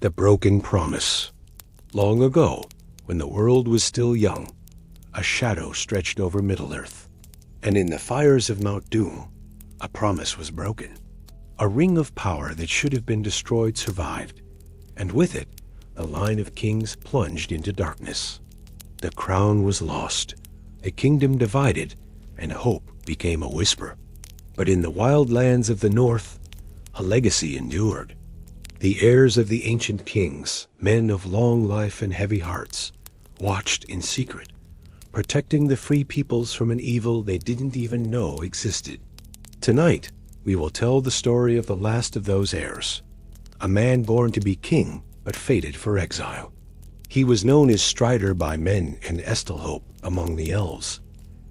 The broken promise. Long ago, when the world was still young, a shadow stretched over Middle-earth, and in the fires of Mount Doom, a promise was broken. A ring of power that should have been destroyed survived, and with it, the line of kings plunged into darkness. The crown was lost, a kingdom divided, and hope became a whisper. But in the wild lands of the north, a legacy endured. The heirs of the ancient kings, men of long life and heavy hearts, watched in secret, protecting the free peoples from an evil they didn't even know existed. Tonight, we will tell the story of the last of those heirs, a man born to be king but fated for exile. He was known as Strider by men and Estelhope among the elves.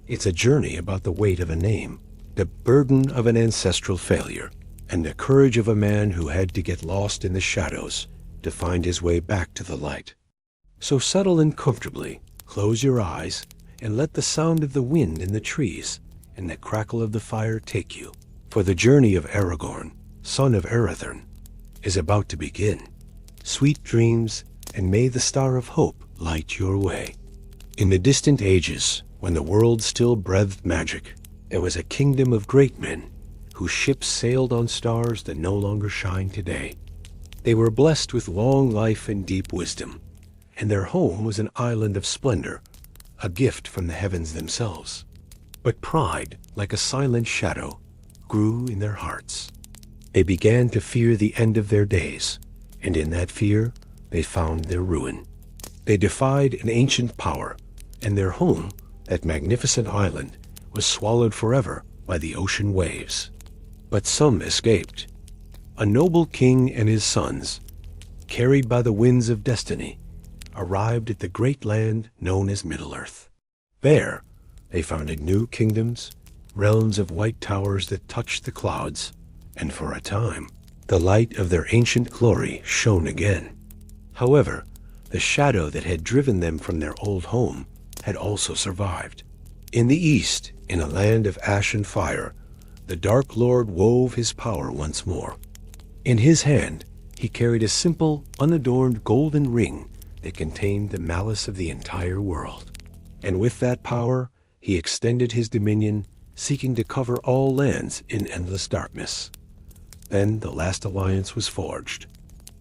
It's a journey about the weight of a name, the burden of an ancestral failure, and the courage of a man who had to get lost in the shadows to find his way back to the light. So settle in comfortably, close your eyes, and let the sound of the wind in the trees and the crackle of the fire take you. For the journey of Aragorn, son of Arathorn, is about to begin. Sweet dreams, and may the star of hope light your way. In the distant ages, when the world still breathed magic, there was a kingdom of great men whose ships sailed on stars that no longer shine today. They were blessed with long life and deep wisdom, and their home was an island of splendor, a gift from the heavens themselves. But pride, like a silent shadow, grew in their hearts. They began to fear the end of their days, and in that fear, they found their ruin. They defied an ancient power, and their home, that magnificent island, was swallowed forever by the ocean waves. But some escaped. A noble king and his sons, carried by the winds of destiny, arrived at the great land known as Middle-earth. There, they founded new kingdoms, realms of white towers that touched the clouds, and for a time, the light of their ancient glory shone again. However, the shadow that had driven them from their old home had also survived. In the east, in a land of ash and fire, the Dark Lord wove his power once more. In his hand, he carried a simple, unadorned golden ring that contained the malice of the entire world. And with that power, he extended his dominion, seeking to cover all lands in endless darkness. Then the last alliance was forged.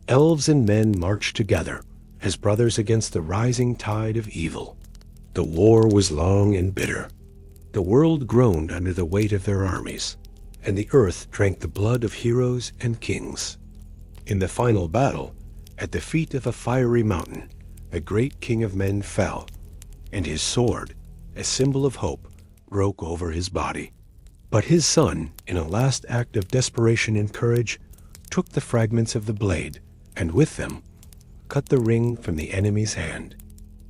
Elves and men marched together as brothers against the rising tide of evil. The war was long and bitter. The world groaned under the weight of their armies, and the earth drank the blood of heroes and kings. In the final battle, at the feet of a fiery mountain, the great king of men fell, and his sword, a symbol of hope, broke over his body. But his son, in a last act of desperation and courage, took the fragments of the blade, and with them, cut the ring from the enemy's hand.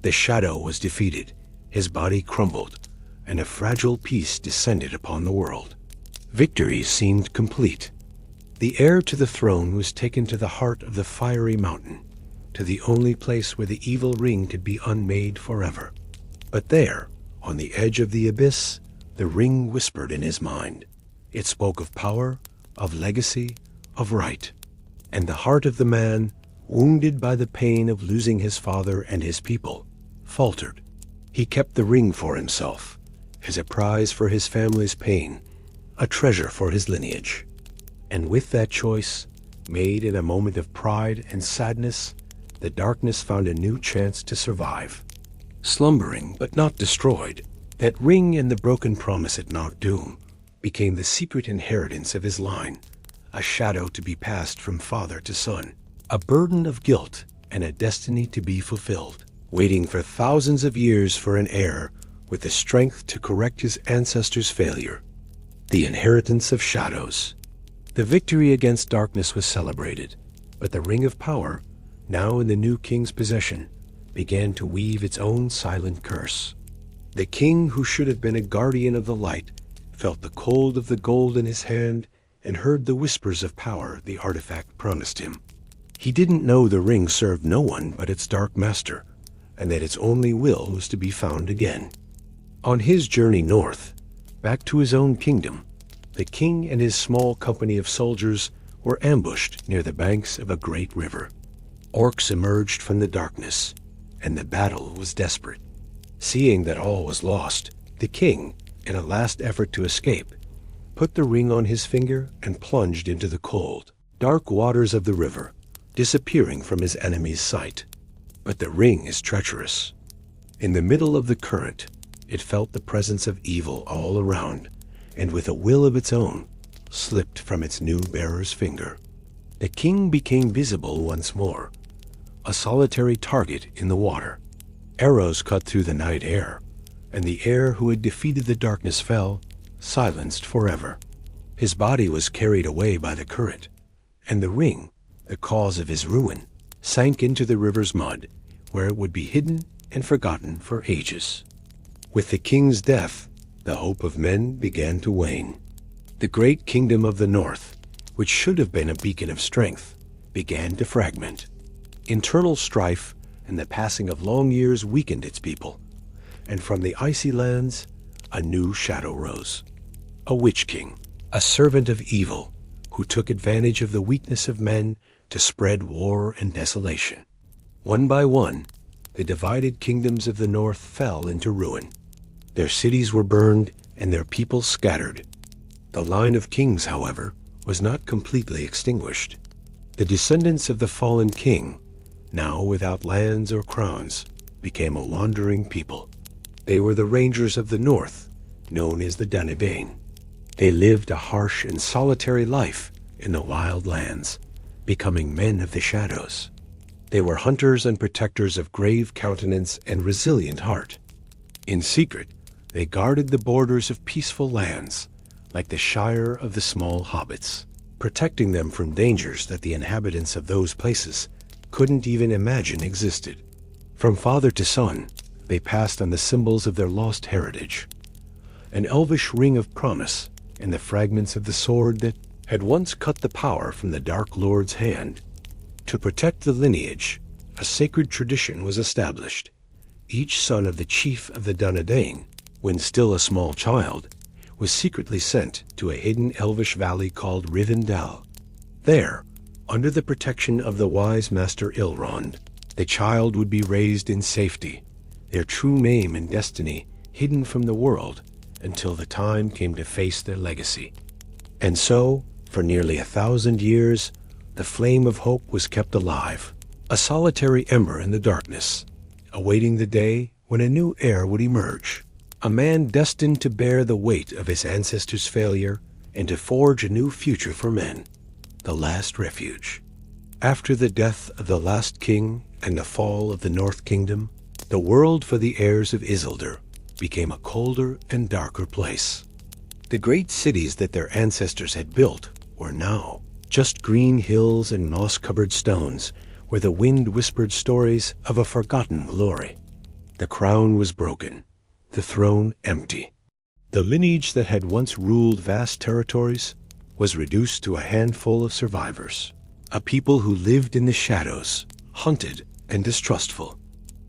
The shadow was defeated, his body crumbled, and a fragile peace descended upon the world. Victory seemed complete. The heir to the throne was taken to the heart of the fiery mountain, to the only place where the evil ring could be unmade forever. But there, on the edge of the abyss, the ring whispered in his mind. It spoke of power, of legacy, of right. And the heart of the man, wounded by the pain of losing his father and his people, faltered. He kept the ring for himself, as a prize for his family's pain, a treasure for his lineage. And with that choice, made in a moment of pride and sadness, the darkness found a new chance to survive. Slumbering but not destroyed, that ring and the broken promise at Mount Doom became the secret inheritance of his line, a shadow to be passed from father to son, a burden of guilt and a destiny to be fulfilled, waiting for thousands of years for an heir with the strength to correct his ancestors' failure. The inheritance of shadows. The victory against darkness was celebrated, but the ring of power, now in the new king's possession, began to weave its own silent curse. The king, who should have been a guardian of the light, felt the cold of the gold in his hand and heard the whispers of power the artifact promised him. He didn't know the ring served no one but its dark master, and that its only will was to be found again. On his journey north, back to his own kingdom, the king and his small company of soldiers were ambushed near the banks of a great river. Orcs emerged from the darkness, and the battle was desperate. Seeing that all was lost, the king, in a last effort to escape, put the ring on his finger and plunged into the cold, dark waters of the river, disappearing from his enemy's sight. But the ring is treacherous. In the middle of the current, it felt the presence of evil all around, and with a will of its own, slipped from its new bearer's finger. The king became visible once more, a solitary target in the water. Arrows cut through the night air, and the heir who had defeated the darkness fell, silenced forever. His body was carried away by the current, and the ring, the cause of his ruin, sank into the river's mud, where it would be hidden and forgotten for ages. With the king's death, the hope of men began to wane. The great kingdom of the north, which should have been a beacon of strength, began to fragment. Internal strife and the passing of long years weakened its people, and from the icy lands, a new shadow rose. A witch king, a servant of evil, who took advantage of the weakness of men to spread war and desolation. One by one, the divided kingdoms of the north fell into ruin. Their cities were burned and their people scattered. The line of kings, however, was not completely extinguished. The descendants of the fallen king, now without lands or crowns, became a wandering people. They were the rangers of the north, known as the Danebane. They lived a harsh and solitary life in the wild lands, becoming men of the shadows. They were hunters and protectors of grave countenance and resilient heart. In secret, they guarded the borders of peaceful lands, like the shire of the small hobbits, protecting them from dangers that the inhabitants of those places couldn't even imagine existed. From father to son, they passed on the symbols of their lost heritage. An elvish ring of promise and the fragments of the sword that had once cut the power from the Dark Lord's hand. To protect the lineage, a sacred tradition was established. Each son of the chief of the Dunedain, when still a small child, was secretly sent to a hidden elvish valley called Rivendell. There, under the protection of the wise master Elrond, the child would be raised in safety, their true name and destiny hidden from the world until the time came to face their legacy. And so, for nearly 1,000 years, the flame of hope was kept alive, a solitary ember in the darkness, awaiting the day when a new heir would emerge, a man destined to bear the weight of his ancestors' failure and to forge a new future for men, the last refuge. After the death of the last king and the fall of the North Kingdom, the world for the heirs of Isildur became a colder and darker place. The great cities that their ancestors had built were now just green hills and moss-covered stones where the wind whispered stories of a forgotten glory. The crown was broken, the throne empty. The lineage that had once ruled vast territories was reduced to a handful of survivors, a people who lived in the shadows, hunted and distrustful.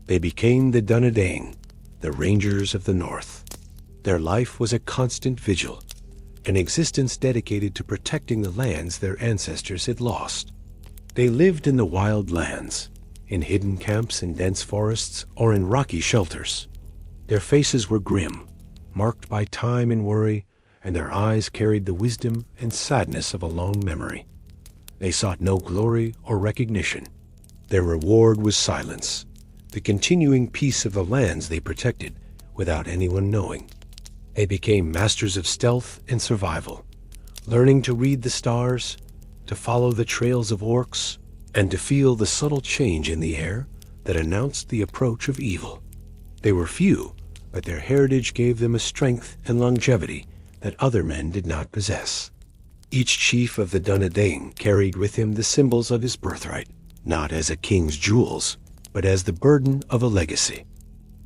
They became the Dunedain, the Rangers of the North. Their life was a constant vigil, an existence dedicated to protecting the lands their ancestors had lost. They lived in the wild lands, in hidden camps in dense forests or in rocky shelters. Their faces were grim, marked by time and worry, and their eyes carried the wisdom and sadness of a long memory. They sought no glory or recognition. Their reward was silence, the continuing peace of the lands they protected without anyone knowing. They became masters of stealth and survival, learning to read the stars, to follow the trails of orcs, and to feel the subtle change in the air that announced the approach of evil. They were few, but their heritage gave them a strength and longevity that other men did not possess. Each chief of the Dunedain carried with him the symbols of his birthright, not as a king's jewels, but as the burden of a legacy.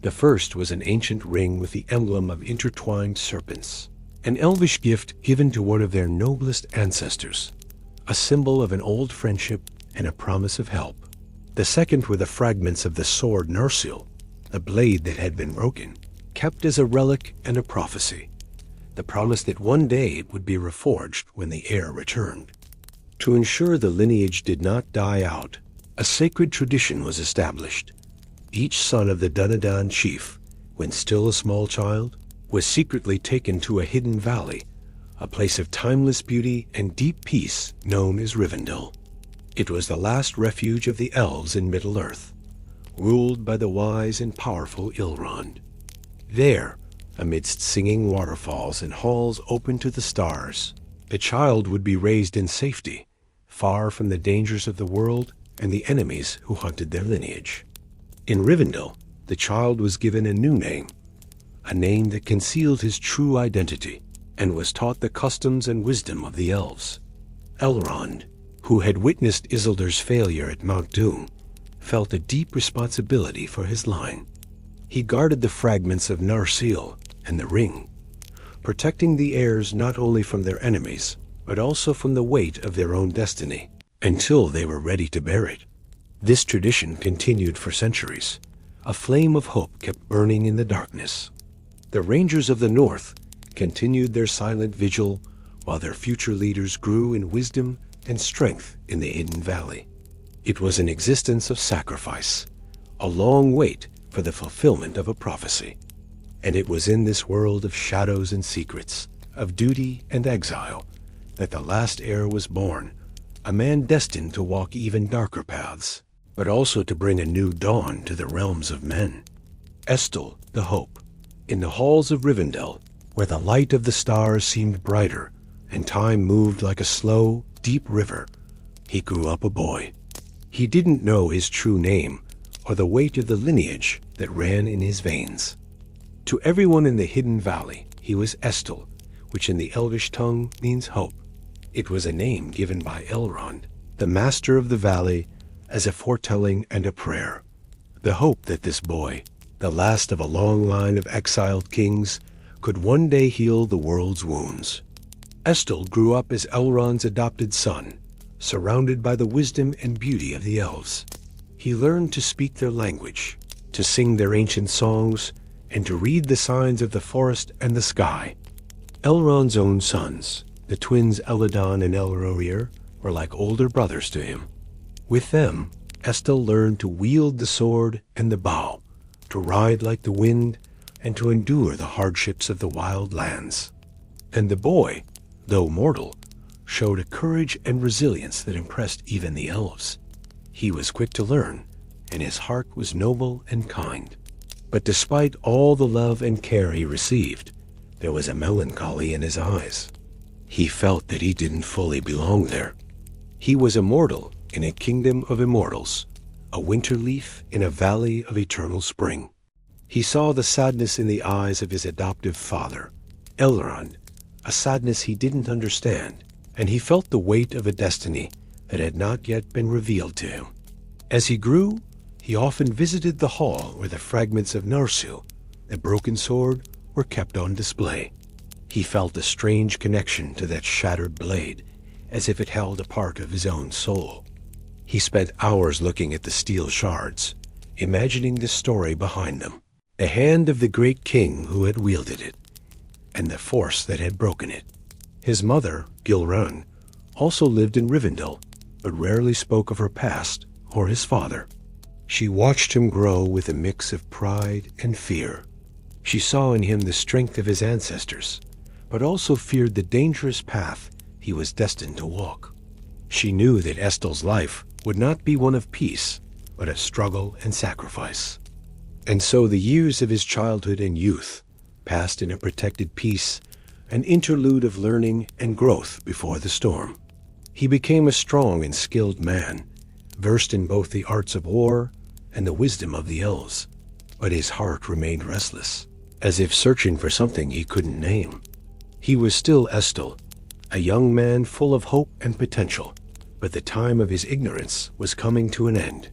The first was an ancient ring with the emblem of intertwined serpents, an elvish gift given to one of their noblest ancestors, a symbol of an old friendship and a promise of help. The second were the fragments of the sword Narsil, the blade that had been broken, kept as a relic and a prophecy, the promise that one day it would be reforged when the heir returned. To ensure the lineage did not die out, A sacred tradition was established. Each son of the Dunedain chief, when still a small child, was secretly taken to a hidden valley, a place of timeless beauty and deep peace known as Rivendell. It was the last refuge of the elves in Middle-earth, ruled by the wise and powerful Elrond. There, amidst singing waterfalls and halls open to the stars, the child would be raised in safety, far from the dangers of the world and the enemies who hunted their lineage. In Rivendell, the child was given a new name, a name that concealed his true identity, and was taught the customs and wisdom of the elves. Elrond, who had witnessed Isildur's failure at Mount Doom, felt a deep responsibility for his line. He guarded the fragments of Narsil and the ring, protecting the heirs not only from their enemies, but also from the weight of their own destiny, until they were ready to bear it. This tradition continued for centuries. A flame of hope kept burning in the darkness. The Rangers of the North continued their silent vigil while their future leaders grew in wisdom and strength in the hidden valley. It was an existence of sacrifice, a long wait for the fulfillment of a prophecy. And it was in this world of shadows and secrets, of duty and exile, that the last heir was born, a man destined to walk even darker paths, but also to bring a new dawn to the realms of men. Estel, the Hope, in the halls of Rivendell, where the light of the stars seemed brighter and time moved like a slow, deep river, he grew up a boy. He didn't know his true name or the weight of the lineage that ran in his veins. To everyone in the hidden valley, he was Estel, which in the Elvish tongue means hope. It was a name given by Elrond, the master of the valley, as a foretelling and a prayer. The hope that this boy, the last of a long line of exiled kings, could one day heal the world's wounds. Estel grew up as Elrond's adopted son, surrounded by the wisdom and beauty of the elves. He learned to speak their language, to sing their ancient songs, and to read the signs of the forest and the sky. Elrond's own sons, the twins Elladan and Elrohir, were like older brothers to him. With them, Estel learned to wield the sword and the bow, to ride like the wind, and to endure the hardships of the wild lands. And the boy, though mortal, showed a courage and resilience that impressed even the elves. He was quick to learn, and his heart was noble and kind. But despite all the love and care he received, there was a melancholy in his eyes. He felt that he didn't fully belong there. He was a mortal in a kingdom of immortals, a winter leaf in a valley of eternal spring. He saw the sadness in the eyes of his adoptive father, Elrond, a sadness he didn't understand, and he felt the weight of a destiny that had not yet been revealed to him. As he grew, he often visited the hall where the fragments of Narsil, the broken sword, were kept on display. He felt a strange connection to that shattered blade, as if it held a part of his own soul. He spent hours looking at the steel shards, imagining the story behind them, the hand of the great king who had wielded it, and the force that had broken it. His mother, Gilran, also lived in Rivendell, but rarely spoke of her past or his father. She watched him grow with a mix of pride and fear. She saw in him the strength of his ancestors, but also feared the dangerous path he was destined to walk. She knew that Estel's life would not be one of peace, but of struggle and sacrifice. And so the years of his childhood and youth passed in a protected peace, an interlude of learning and growth before the storm. He became a strong and skilled man, versed in both the arts of war and the wisdom of the elves, but his heart remained restless, as if searching for something he couldn't name. He was still Estel, a young man full of hope and potential, but the time of his ignorance was coming to an end.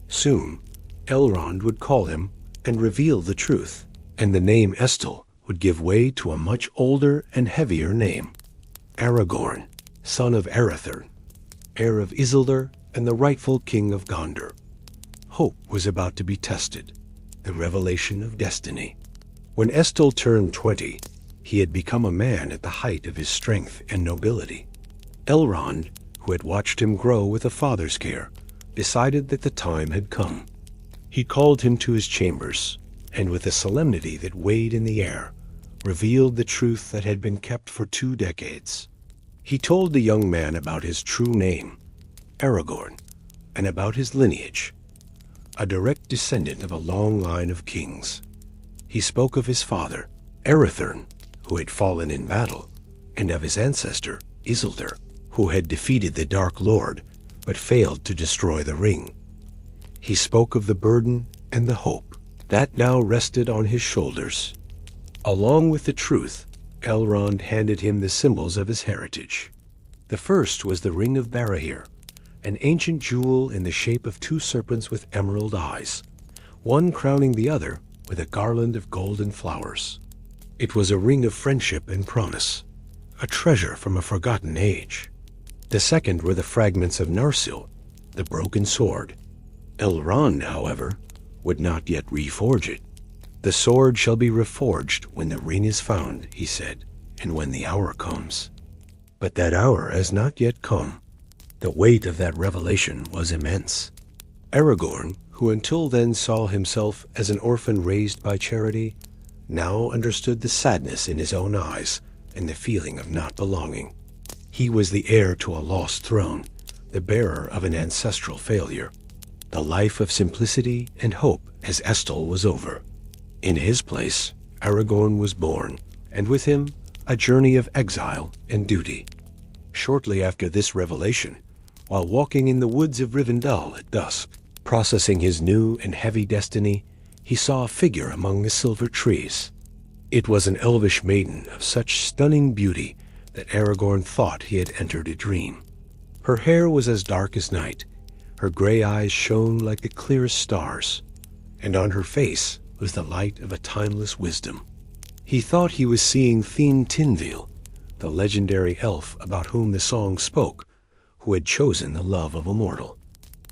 Soon, Elrond would call him and reveal the truth, and the name Estel would give way to a much older and heavier name, Aragorn, son of Arathorn, heir of Isildur and the rightful king of Gondor. Hope was about to be tested, the revelation of destiny. When Estel turned 20, he had become a man at the height of his strength and nobility. Elrond, who had watched him grow with a father's care, decided that the time had come. He called him to his chambers, and with a solemnity that weighed in the air, revealed the truth that had been kept for 2 decades. He told the young man about his true name, Aragorn, and about his lineage, a direct descendant of a long line of kings. He spoke of his father, Arathorn, who had fallen in battle, and of his ancestor, Isildur, who had defeated the Dark Lord, but failed to destroy the ring. He spoke of the burden and the hope that now rested on his shoulders. Along with the truth, Elrond handed him the symbols of his heritage. The first was the Ring of Barahir, an ancient jewel in the shape of 2 serpents with emerald eyes, one crowning the other with a garland of golden flowers. It was a ring of friendship and promise, a treasure from a forgotten age. The second were the fragments of Narsil, the broken sword. Elrond, however, would not yet reforge it. "The sword shall be reforged when the ring is found," he said, "and when the hour comes." But that hour has not yet come. The weight of that revelation was immense. Aragorn, who until then saw himself as an orphan raised by charity, now understood the sadness in his own eyes and the feeling of not belonging. He was the heir to a lost throne, the bearer of an ancestral failure. The life of simplicity and hope as Estel was over. In his place, Aragorn was born, and with him, a journey of exile and duty. Shortly after this revelation, while walking in the woods of Rivendell at dusk, processing his new and heavy destiny, he saw a figure among the silver trees. It was an elvish maiden of such stunning beauty that Aragorn thought he had entered a dream. Her hair was as dark as night, her gray eyes shone like the clearest stars, and on her face was the light of a timeless wisdom. He thought he was seeing Thene Tinville, the legendary elf about whom the song spoke, who had chosen the love of a mortal.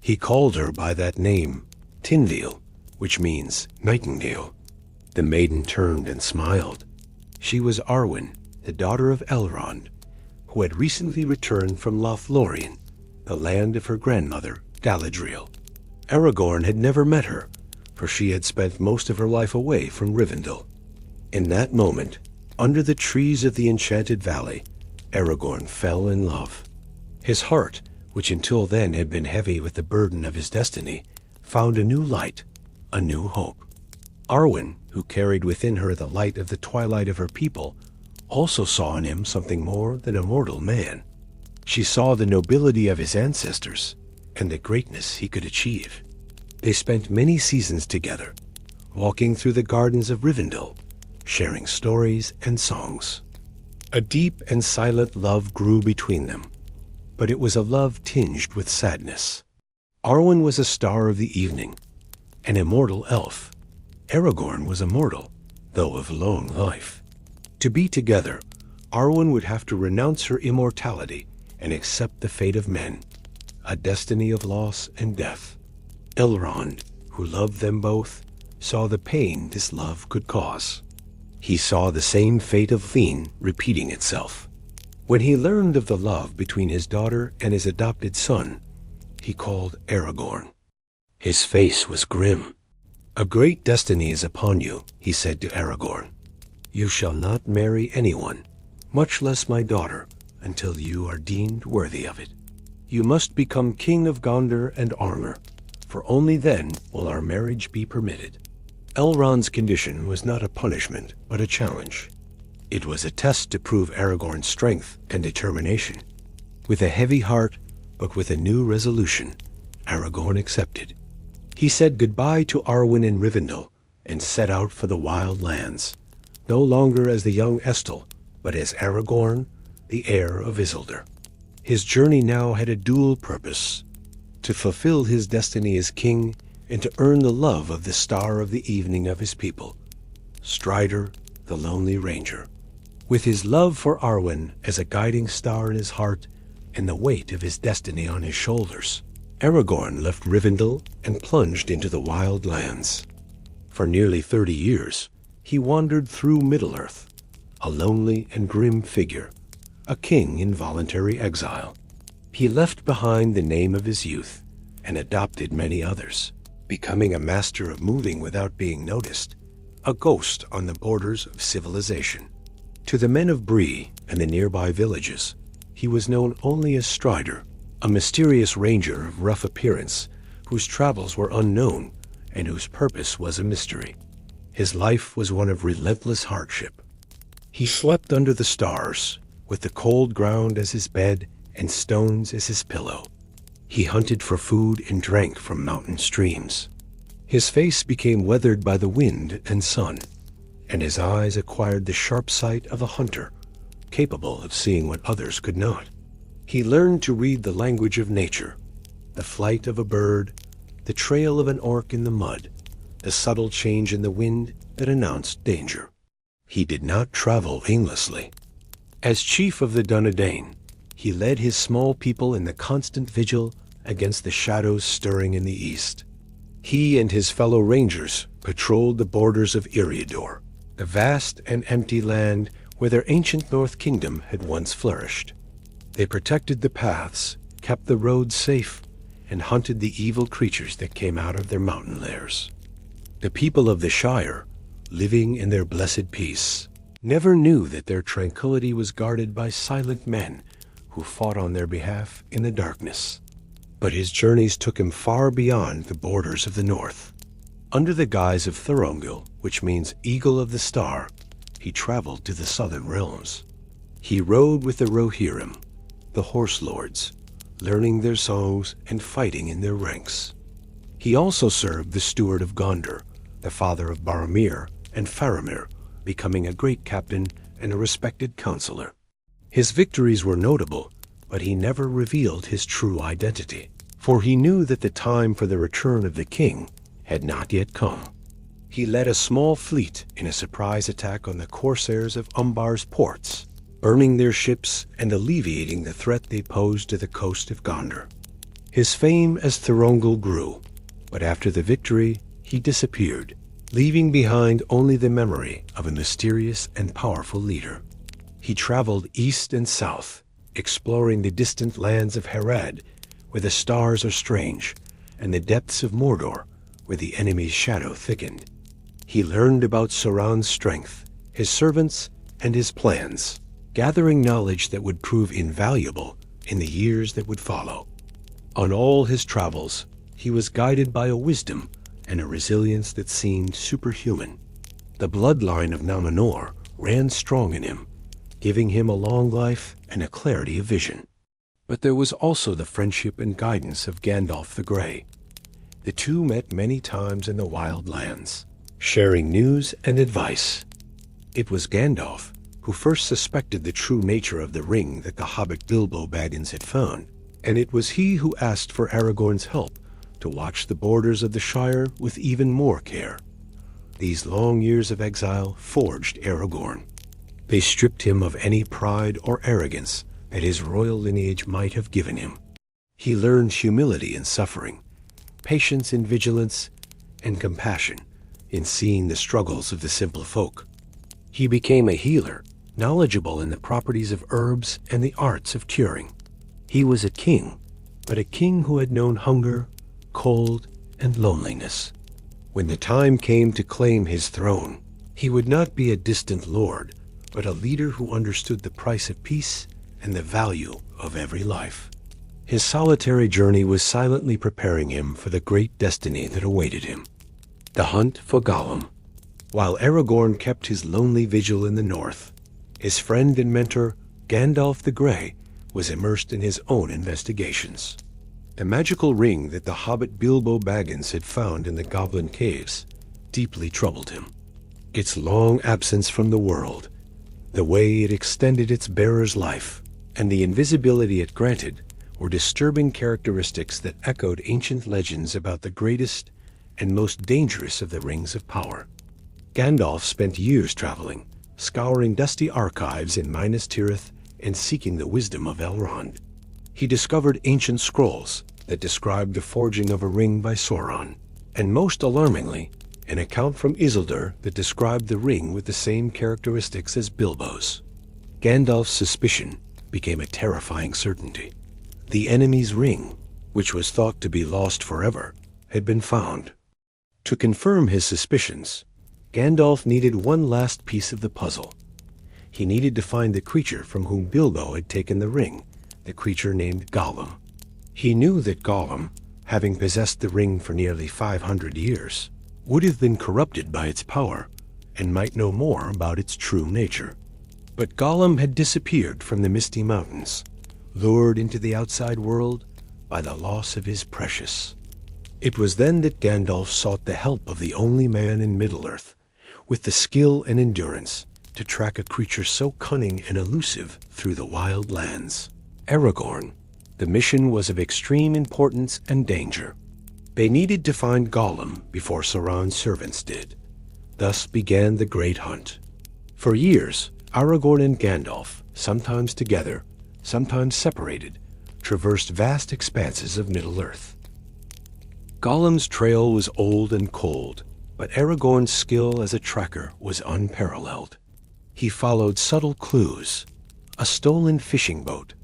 He called her by that name, Tinville, which means nightingale. The maiden turned and smiled. She was Arwen, the daughter of Elrond, who had recently returned from Lothlorien, the land of her grandmother, Galadriel. Aragorn had never met her, for she had spent most of her life away from Rivendell. In that moment, under the trees of the Enchanted Valley, Aragorn fell in love. His heart, which until then had been heavy with the burden of his destiny, found a new light, a new hope. Arwen, who carried within her the light of the twilight of her people, also saw in him something more than a mortal man. She saw the nobility of his ancestors and the greatness he could achieve. They spent many seasons together, walking through the gardens of Rivendell, sharing stories and songs. A deep and silent love grew between them, but it was a love tinged with sadness. Arwen was a star of the evening, an immortal elf. Aragorn was a mortal, though of long life. To be together, Arwen would have to renounce her immortality and accept the fate of men, a destiny of loss and death. Elrond, who loved them both, saw the pain this love could cause. He saw the same fate of Thene repeating itself. When he learned of the love between his daughter and his adopted son, he called Aragorn. His face was grim. "A great destiny is upon you," he said to Aragorn. "You shall not marry anyone, much less my daughter, until you are deemed worthy of it. You must become king of Gondor and Armor, for only then will our marriage be permitted." Elrond's condition was not a punishment, but a challenge. It was a test to prove Aragorn's strength and determination. With a heavy heart, but with a new resolution, Aragorn accepted. He said goodbye to Arwen in Rivendell and set out for the wild lands, no longer as the young Estel, but as Aragorn, the heir of Isildur. His journey now had a dual purpose: to fulfill his destiny as king and to earn the love of the star of the evening of his people, Strider, the Lonely Ranger. With his love for Arwen as a guiding star in his heart and the weight of his destiny on his shoulders, Aragorn left Rivendell and plunged into the wild lands. For nearly 30 years, he wandered through Middle-earth, a lonely and grim figure, a king in voluntary exile. He left behind the name of his youth and adopted many others, becoming a master of moving without being noticed, a ghost on the borders of civilization. To the men of Bree and the nearby villages, he was known only as Strider, a mysterious ranger of rough appearance whose travels were unknown and whose purpose was a mystery. His life was one of relentless hardship. He slept under the stars, with the cold ground as his bed and stones as his pillow. He hunted for food and drank from mountain streams. His face became weathered by the wind and sun, and his eyes acquired the sharp sight of a hunter, capable of seeing what others could not. He learned to read the language of nature, the flight of a bird, the trail of an orc in the mud, the subtle change in the wind that announced danger. He did not travel aimlessly. As chief of the Dunedain, he led his small people in the constant vigil against the shadows stirring in the east. He and his fellow rangers patrolled the borders of Eriador, the vast and empty land where their ancient North Kingdom had once flourished. They protected the paths, kept the roads safe, and hunted the evil creatures that came out of their mountain lairs. The people of the Shire, living in their blessed peace, never knew that their tranquility was guarded by silent men who fought on their behalf in the darkness. But his journeys took him far beyond the borders of the north. Under the guise of Thorongil, which means Eagle of the Star, he traveled to the southern realms. He rode with the Rohirrim, the Horse Lords, learning their songs and fighting in their ranks. He also served the steward of Gondor, the father of Boromir and Faramir, becoming a great captain and a respected counselor. His victories were notable, but he never revealed his true identity, for he knew that the time for the return of the king had not yet come. He led a small fleet in a surprise attack on the corsairs of Umbar's ports, burning their ships and alleviating the threat they posed to the coast of Gondor. His fame as Thorongil grew, but after the victory, he disappeared, leaving behind only the memory of a mysterious and powerful leader. He traveled east and south, exploring the distant lands of Harad, where the stars are strange, and the depths of Mordor, where the enemy's shadow thickened. He learned about Sauron's strength, his servants, and his plans, gathering knowledge that would prove invaluable in the years that would follow. On all his travels, he was guided by a wisdom and a resilience that seemed superhuman. The bloodline of Numenor ran strong in him, giving him a long life and a clarity of vision. But there was also the friendship and guidance of Gandalf the Grey. The two met many times in the wild lands, sharing news and advice. It was Gandalf who first suspected the true nature of the ring that the hobbit Bilbo Baggins had found, and it was he who asked for Aragorn's help to watch the borders of the Shire with even more care. These long years of exile forged Aragorn. They stripped him of any pride or arrogance that his royal lineage might have given him. He learned humility in suffering, patience in vigilance, and compassion in seeing the struggles of the simple folk. He became a healer, knowledgeable in the properties of herbs and the arts of curing. He was a king, but a king who had known hunger, cold, and loneliness. When the time came to claim his throne, he would not be a distant lord, but a leader who understood the price of peace and the value of every life. His solitary journey was silently preparing him for the great destiny that awaited him, the hunt for Gollum. While Aragorn kept his lonely vigil in the north, his friend and mentor, Gandalf the Grey, was immersed in his own investigations. The magical ring that the hobbit Bilbo Baggins had found in the Goblin Caves deeply troubled him. Its long absence from the world, the way it extended its bearer's life, and the invisibility it granted were disturbing characteristics that echoed ancient legends about the greatest and most dangerous of the rings of power. Gandalf spent years traveling, scouring dusty archives in Minas Tirith and seeking the wisdom of Elrond. He discovered ancient scrolls that described the forging of a ring by Sauron, and most alarmingly, an account from Isildur that described the ring with the same characteristics as Bilbo's. Gandalf's suspicion became a terrifying certainty. The enemy's ring, which was thought to be lost forever, had been found. To confirm his suspicions, Gandalf needed one last piece of the puzzle. He needed to find the creature from whom Bilbo had taken the ring, the creature named Gollum. He knew that Gollum, having possessed the ring for nearly 500 years, would have been corrupted by its power and might know more about its true nature. But Gollum had disappeared from the Misty Mountains, lured into the outside world by the loss of his precious. It was then that Gandalf sought the help of the only man in Middle-earth, with the skill and endurance to track a creature so cunning and elusive through the wild lands. Aragorn. The mission was of extreme importance and danger. They needed to find Gollum before Sauron's servants did. Thus began the great hunt. For years, Aragorn and Gandalf, sometimes together, sometimes separated, traversed vast expanses of Middle-earth. Gollum's trail was old and cold, but Aragorn's skill as a tracker was unparalleled. He followed subtle clues, a stolen fishing boat,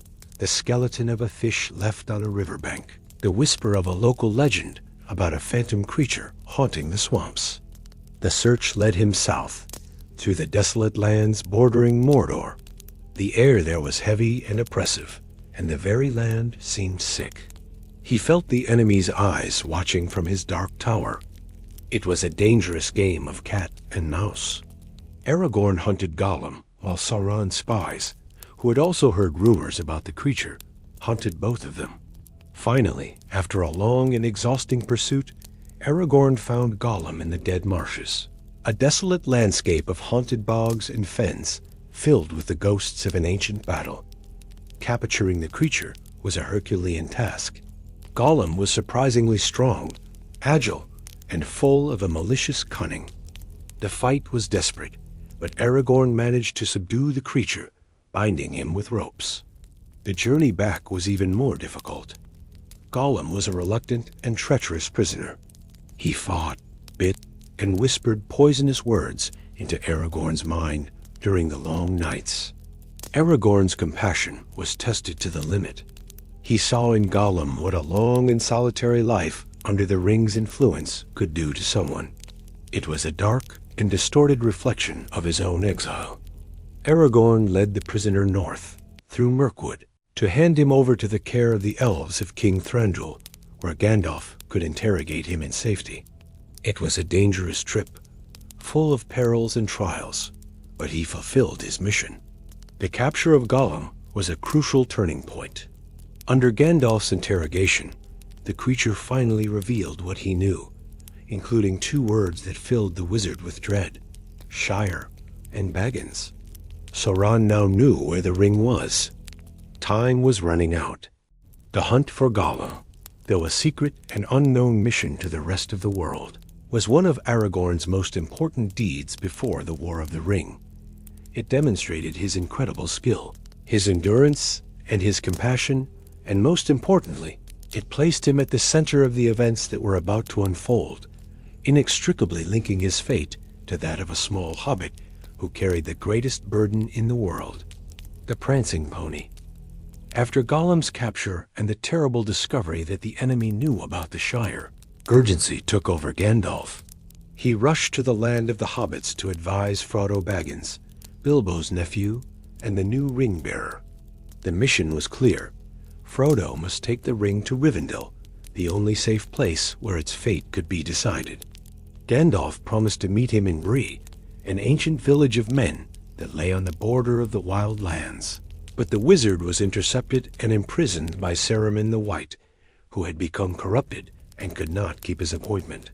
the skeleton of a fish left on a riverbank, the whisper of a local legend about a phantom creature haunting the swamps. The search led him south, through the desolate lands bordering Mordor. The air there was heavy and oppressive, and the very land seemed sick. He felt the enemy's eyes watching from his dark tower. It was a dangerous game of cat and mouse. Aragorn hunted Gollum, while Sauron's spies, who had also heard rumors about the creature, hunted both of them. Finally, after a long and exhausting pursuit, Aragorn found Gollum in the dead marshes, a desolate landscape of haunted bogs and fens filled with the ghosts of an ancient battle. Capturing the creature was a Herculean task. Gollum was surprisingly strong, agile, and full of a malicious cunning. The fight was desperate, but Aragorn managed to subdue the creature, binding him with ropes. The journey back was even more difficult. Gollum was a reluctant and treacherous prisoner. He fought, bit, and whispered poisonous words into Aragorn's mind during the long nights. Aragorn's compassion was tested to the limit. He saw in Gollum what a long and solitary life under the ring's influence could do to someone. It was a dark and distorted reflection of his own exile. Aragorn led the prisoner north, through Mirkwood, to hand him over to the care of the elves of King Thranduil, where Gandalf could interrogate him in safety. It was a dangerous trip, full of perils and trials, but he fulfilled his mission. The capture of Gollum was a crucial turning point. Under Gandalf's interrogation, the creature finally revealed what he knew, including 2 words that filled the wizard with dread: Shire and Baggins. Sauron now knew where the ring was. Time was running out. The hunt for Gollum, though a secret and unknown mission to the rest of the world, was one of Aragorn's most important deeds before the War of the Ring. It demonstrated his incredible skill, his endurance, and his compassion, and most importantly, it placed him at the center of the events that were about to unfold, inextricably linking his fate to that of a small hobbit who carried the greatest burden in the world, the prancing pony. After Gollum's capture and the terrible discovery that the enemy knew about the Shire, urgency took over Gandalf. He rushed to the land of the hobbits to advise Frodo Baggins, Bilbo's nephew, and the new ring-bearer. The mission was clear. Frodo must take the ring to Rivendell, the only safe place where its fate could be decided. Gandalf promised to meet him in Bree, an ancient village of men that lay on the border of the wild lands. But the wizard was intercepted and imprisoned by Saruman the White, who had become corrupted and could not keep his appointment.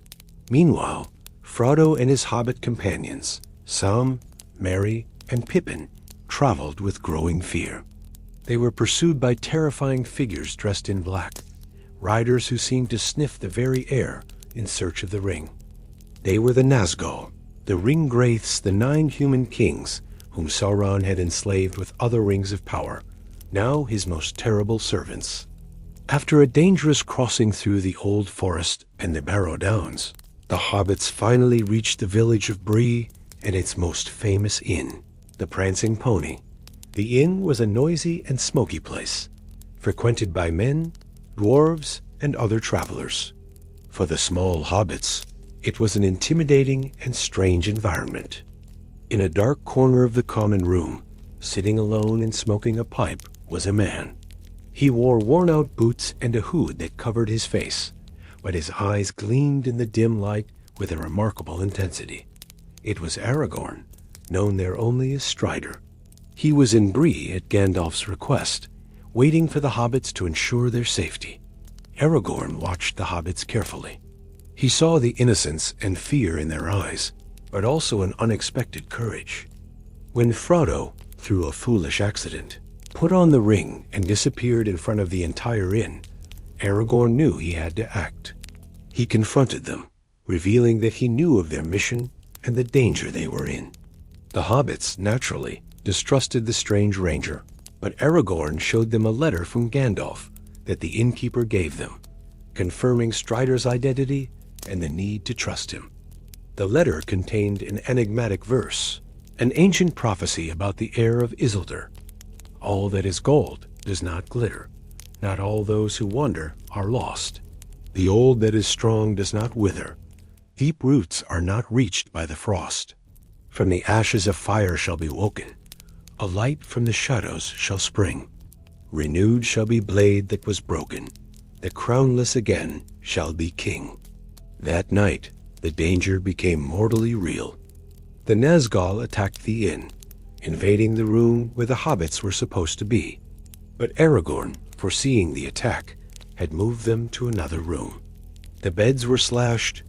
Meanwhile, Frodo and his hobbit companions, Sam, Merry, and Pippin, traveled with growing fear. They were pursued by terrifying figures dressed in black, riders who seemed to sniff the very air in search of the ring. They were the Nazgul, the Ringwraiths, the 9 human kings whom Sauron had enslaved with other rings of power, now his most terrible servants. After a dangerous crossing through the Old Forest and the Barrow Downs, the hobbits finally reached the village of Bree and its most famous inn, the Prancing Pony. The inn was a noisy and smoky place, frequented by men, dwarves, and other travelers. For the small hobbits, it was an intimidating and strange environment. In a dark corner of the common room, sitting alone and smoking a pipe, was a man. He wore worn-out boots and a hood that covered his face, but his eyes gleamed in the dim light with a remarkable intensity. It was Aragorn, known there only as Strider. He was in Bree at Gandalf's request, waiting for the hobbits to ensure their safety. Aragorn watched the hobbits carefully. He saw the innocence and fear in their eyes, but also an unexpected courage. When Frodo, through a foolish accident, put on the ring and disappeared in front of the entire inn, Aragorn knew he had to act. He confronted them, revealing that he knew of their mission and the danger they were in. The hobbits, naturally, distrusted the strange ranger, but Aragorn showed them a letter from Gandalf that the innkeeper gave them, confirming Strider's identity and the need to trust him. The letter contained an enigmatic verse, an ancient prophecy about the heir of Isildur. All that is gold does not glitter. Not all those who wander are lost. The old that is strong does not wither. Deep roots are not reached by the frost. From the ashes of fire shall be woken. A light from the shadows shall spring. Renewed shall be blade that was broken. The crownless again shall be king. That night the danger became mortally real. The Nazgûl attacked the inn, invading the room where the hobbits were supposed to be. But Aragorn, foreseeing the attack, had moved them to another room. The beds were slashed,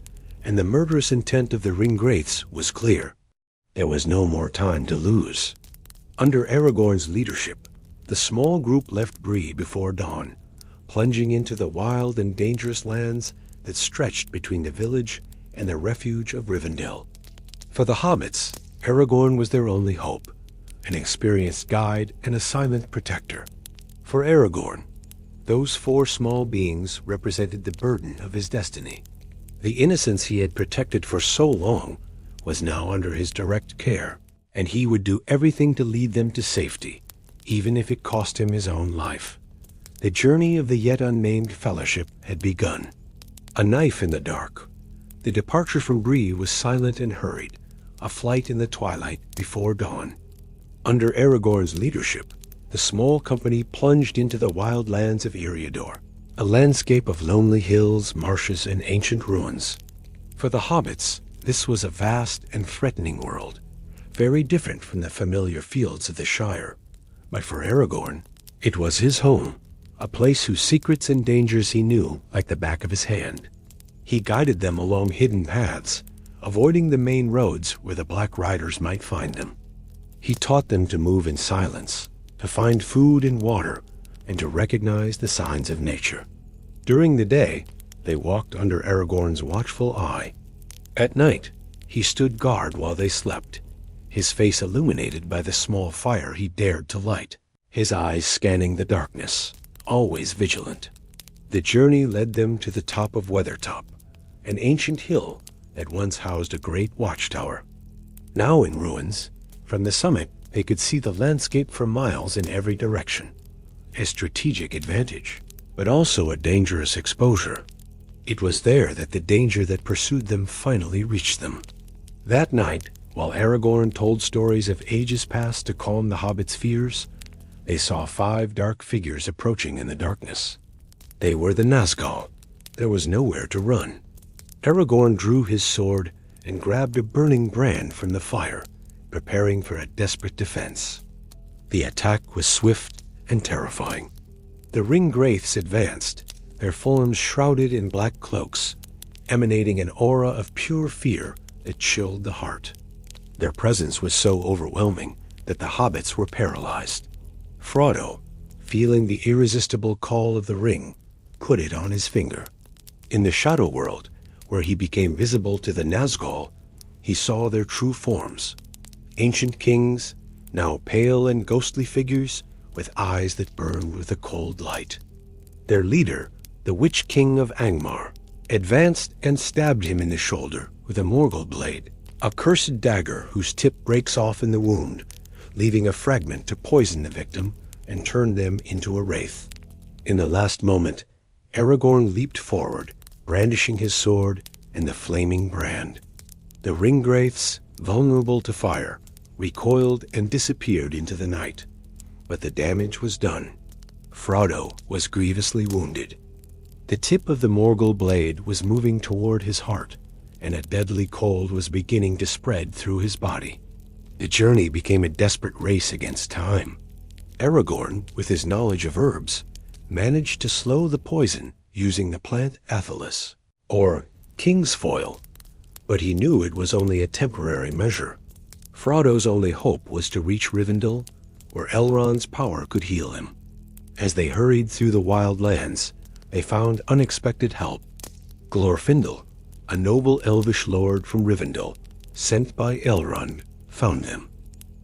and the murderous intent of the Ringwraiths was clear. There was no more time to lose. Under Aragorn's leadership, the small group left Bree before dawn, plunging into the wild and dangerous lands that stretched between the village and the refuge of Rivendell. For the hobbits, Aragorn was their only hope, an experienced guide and a silent protector. For Aragorn, those four small beings represented the burden of his destiny. The innocence he had protected for so long was now under his direct care, and he would do everything to lead them to safety, even if it cost him his own life. The journey of the yet unnamed fellowship had begun. A knife in the dark. The departure from Bree was silent and hurried, a flight in the twilight before dawn. Under Aragorn's leadership, the small company plunged into the wild lands of Eriador, a landscape of lonely hills, marshes, and ancient ruins. For the hobbits, this was a vast and threatening world, very different from the familiar fields of the Shire. But for Aragorn, it was his home, a place whose secrets and dangers he knew like the back of his hand. He guided them along hidden paths, avoiding the main roads where the Black Riders might find them. He taught them to move in silence, to find food and water, and to recognize the signs of nature. During the day, they walked under Aragorn's watchful eye. At night, he stood guard while they slept, his face illuminated by the small fire he dared to light, his eyes scanning the darkness, always vigilant. The journey led them to the top of Weathertop, an ancient hill that once housed a great watchtower. Now in ruins, from the summit they could see the landscape for miles in every direction. A strategic advantage, but also a dangerous exposure. It was there that the danger that pursued them finally reached them. That night, while Aragorn told stories of ages past to calm the hobbits' fears, they saw 5 dark figures approaching in the darkness. They were the Nazgûl. There was nowhere to run. Aragorn drew his sword and grabbed a burning brand from the fire, preparing for a desperate defense. The attack was swift and terrifying. The Ringwraiths advanced, their forms shrouded in black cloaks, emanating an aura of pure fear that chilled the heart. Their presence was so overwhelming that the hobbits were paralyzed. Frodo, feeling the irresistible call of the ring, put it on his finger. In the Shadow World, where he became visible to the Nazgûl, he saw their true forms. Ancient kings, now pale and ghostly figures with eyes that burned with a cold light. Their leader, the Witch King of Angmar, advanced and stabbed him in the shoulder with a Morgul blade, a cursed dagger whose tip breaks off in the wound, leaving a fragment to poison the victim and turn them into a wraith. In the last moment, Aragorn leaped forward, brandishing his sword and the flaming brand. The ringwraiths, vulnerable to fire, recoiled and disappeared into the night. But the damage was done. Frodo was grievously wounded. The tip of the Morgul blade was moving toward his heart, and a deadly cold was beginning to spread through his body. The journey became a desperate race against time. Aragorn, with his knowledge of herbs, managed to slow the poison using the plant Athelas, or king's foil, but he knew it was only a temporary measure. Frodo's only hope was to reach Rivendell, where Elrond's power could heal him. As they hurried through the wild lands, they found unexpected help. Glorfindel, a noble elvish lord from Rivendell, sent by Elrond, found them.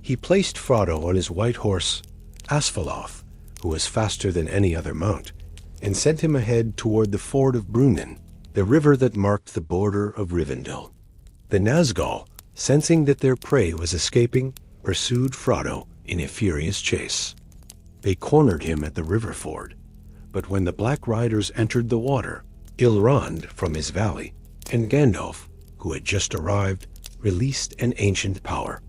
He placed Frodo on his white horse, Asfaloth, who was faster than any other mount, and sent him ahead toward the ford of Brunnen, the river that marked the border of Rivendell. The Nazgul, sensing that their prey was escaping, pursued Frodo in a furious chase. They cornered him at the river ford, but when the Black Riders entered the water, Elrond from his valley, and Gandalf, who had just arrived, released an ancient power.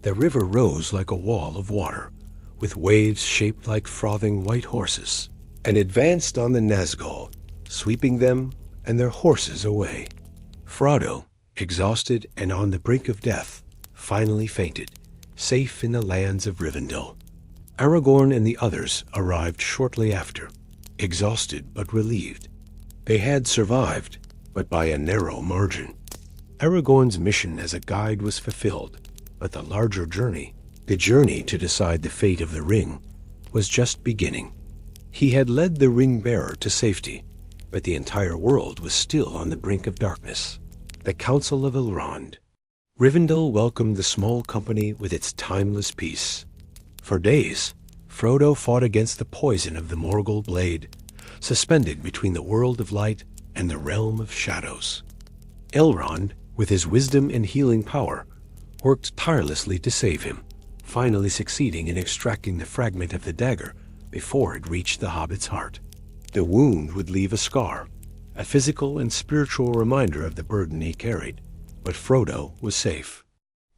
The river rose like a wall of water, with waves shaped like frothing white horses, and advanced on the Nazgul, sweeping them and their horses away. Frodo, exhausted and on the brink of death, finally fainted, safe in the lands of Rivendell. Aragorn and the others arrived shortly after, exhausted but relieved. They had survived, but by a narrow margin. Aragorn's mission as a guide was fulfilled, but the larger journey, the journey to decide the fate of the ring, was just beginning. He had led the ring-bearer to safety, but the entire world was still on the brink of darkness. The Council of Elrond. Rivendell welcomed the small company with its timeless peace. For days, Frodo fought against the poison of the Morgul blade, suspended between the world of light and the realm of shadows. Elrond, with his wisdom and healing power, worked tirelessly to save him, finally succeeding in extracting the fragment of the dagger before it reached the hobbit's heart. The wound would leave a scar, a physical and spiritual reminder of the burden he carried, but Frodo was safe.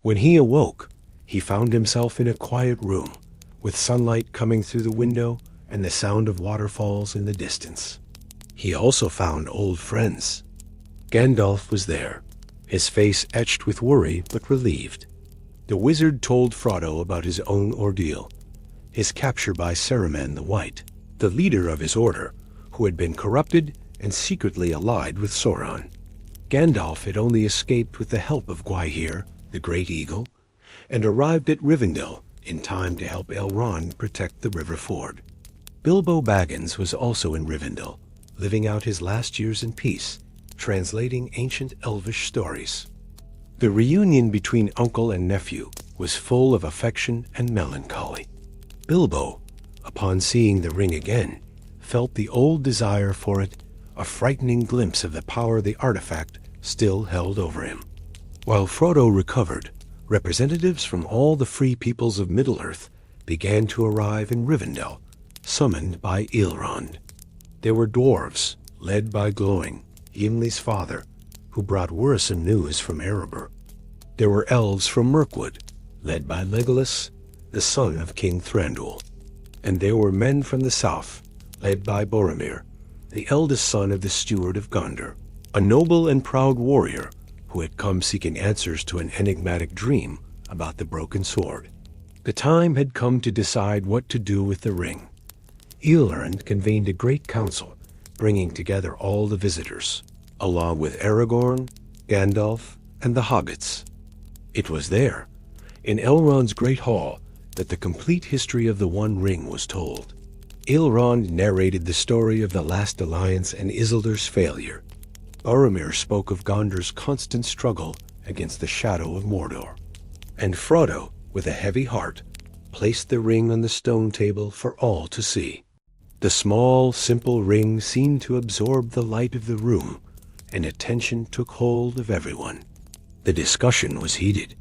When he awoke, he found himself in a quiet room, with sunlight coming through the window and the sound of waterfalls in the distance. He also found old friends. Gandalf was there, his face etched with worry but relieved. The wizard told Frodo about his own ordeal, his capture by Saruman the White, the leader of his order, who had been corrupted and secretly allied with Sauron. Gandalf had only escaped with the help of Gwaihir, the Great Eagle, and arrived at Rivendell in time to help Elrond protect the river ford. Bilbo Baggins was also in Rivendell, living out his last years in peace, translating ancient elvish stories. The reunion between uncle and nephew was full of affection and melancholy. Bilbo, upon seeing the ring again, felt the old desire for it, a frightening glimpse of the power the artifact still held over him. While Frodo recovered, representatives from all the free peoples of Middle-earth began to arrive in Rivendell, summoned by Elrond. There were dwarves, led by Glowing, Gimli's father, who brought worrisome news from Erebor. There were elves from Mirkwood, led by Legolas, the son of King Thranduil. And there were men from the south, led by Boromir, the eldest son of the steward of Gondor, a noble and proud warrior who had come seeking answers to an enigmatic dream about the broken sword. The time had come to decide what to do with the ring. Elrond convened a great council, bringing together all the visitors, along with Aragorn, Gandalf, and the hobbits. It was there, in Elrond's great hall, that the complete history of the One Ring was told. Elrond narrated the story of the last alliance and Isildur's failure. Boromir spoke of Gondor's constant struggle against the shadow of Mordor. And Frodo, with a heavy heart, placed the ring on the stone table for all to see. The small, simple ring seemed to absorb the light of the room, and attention took hold of everyone. The discussion was heated.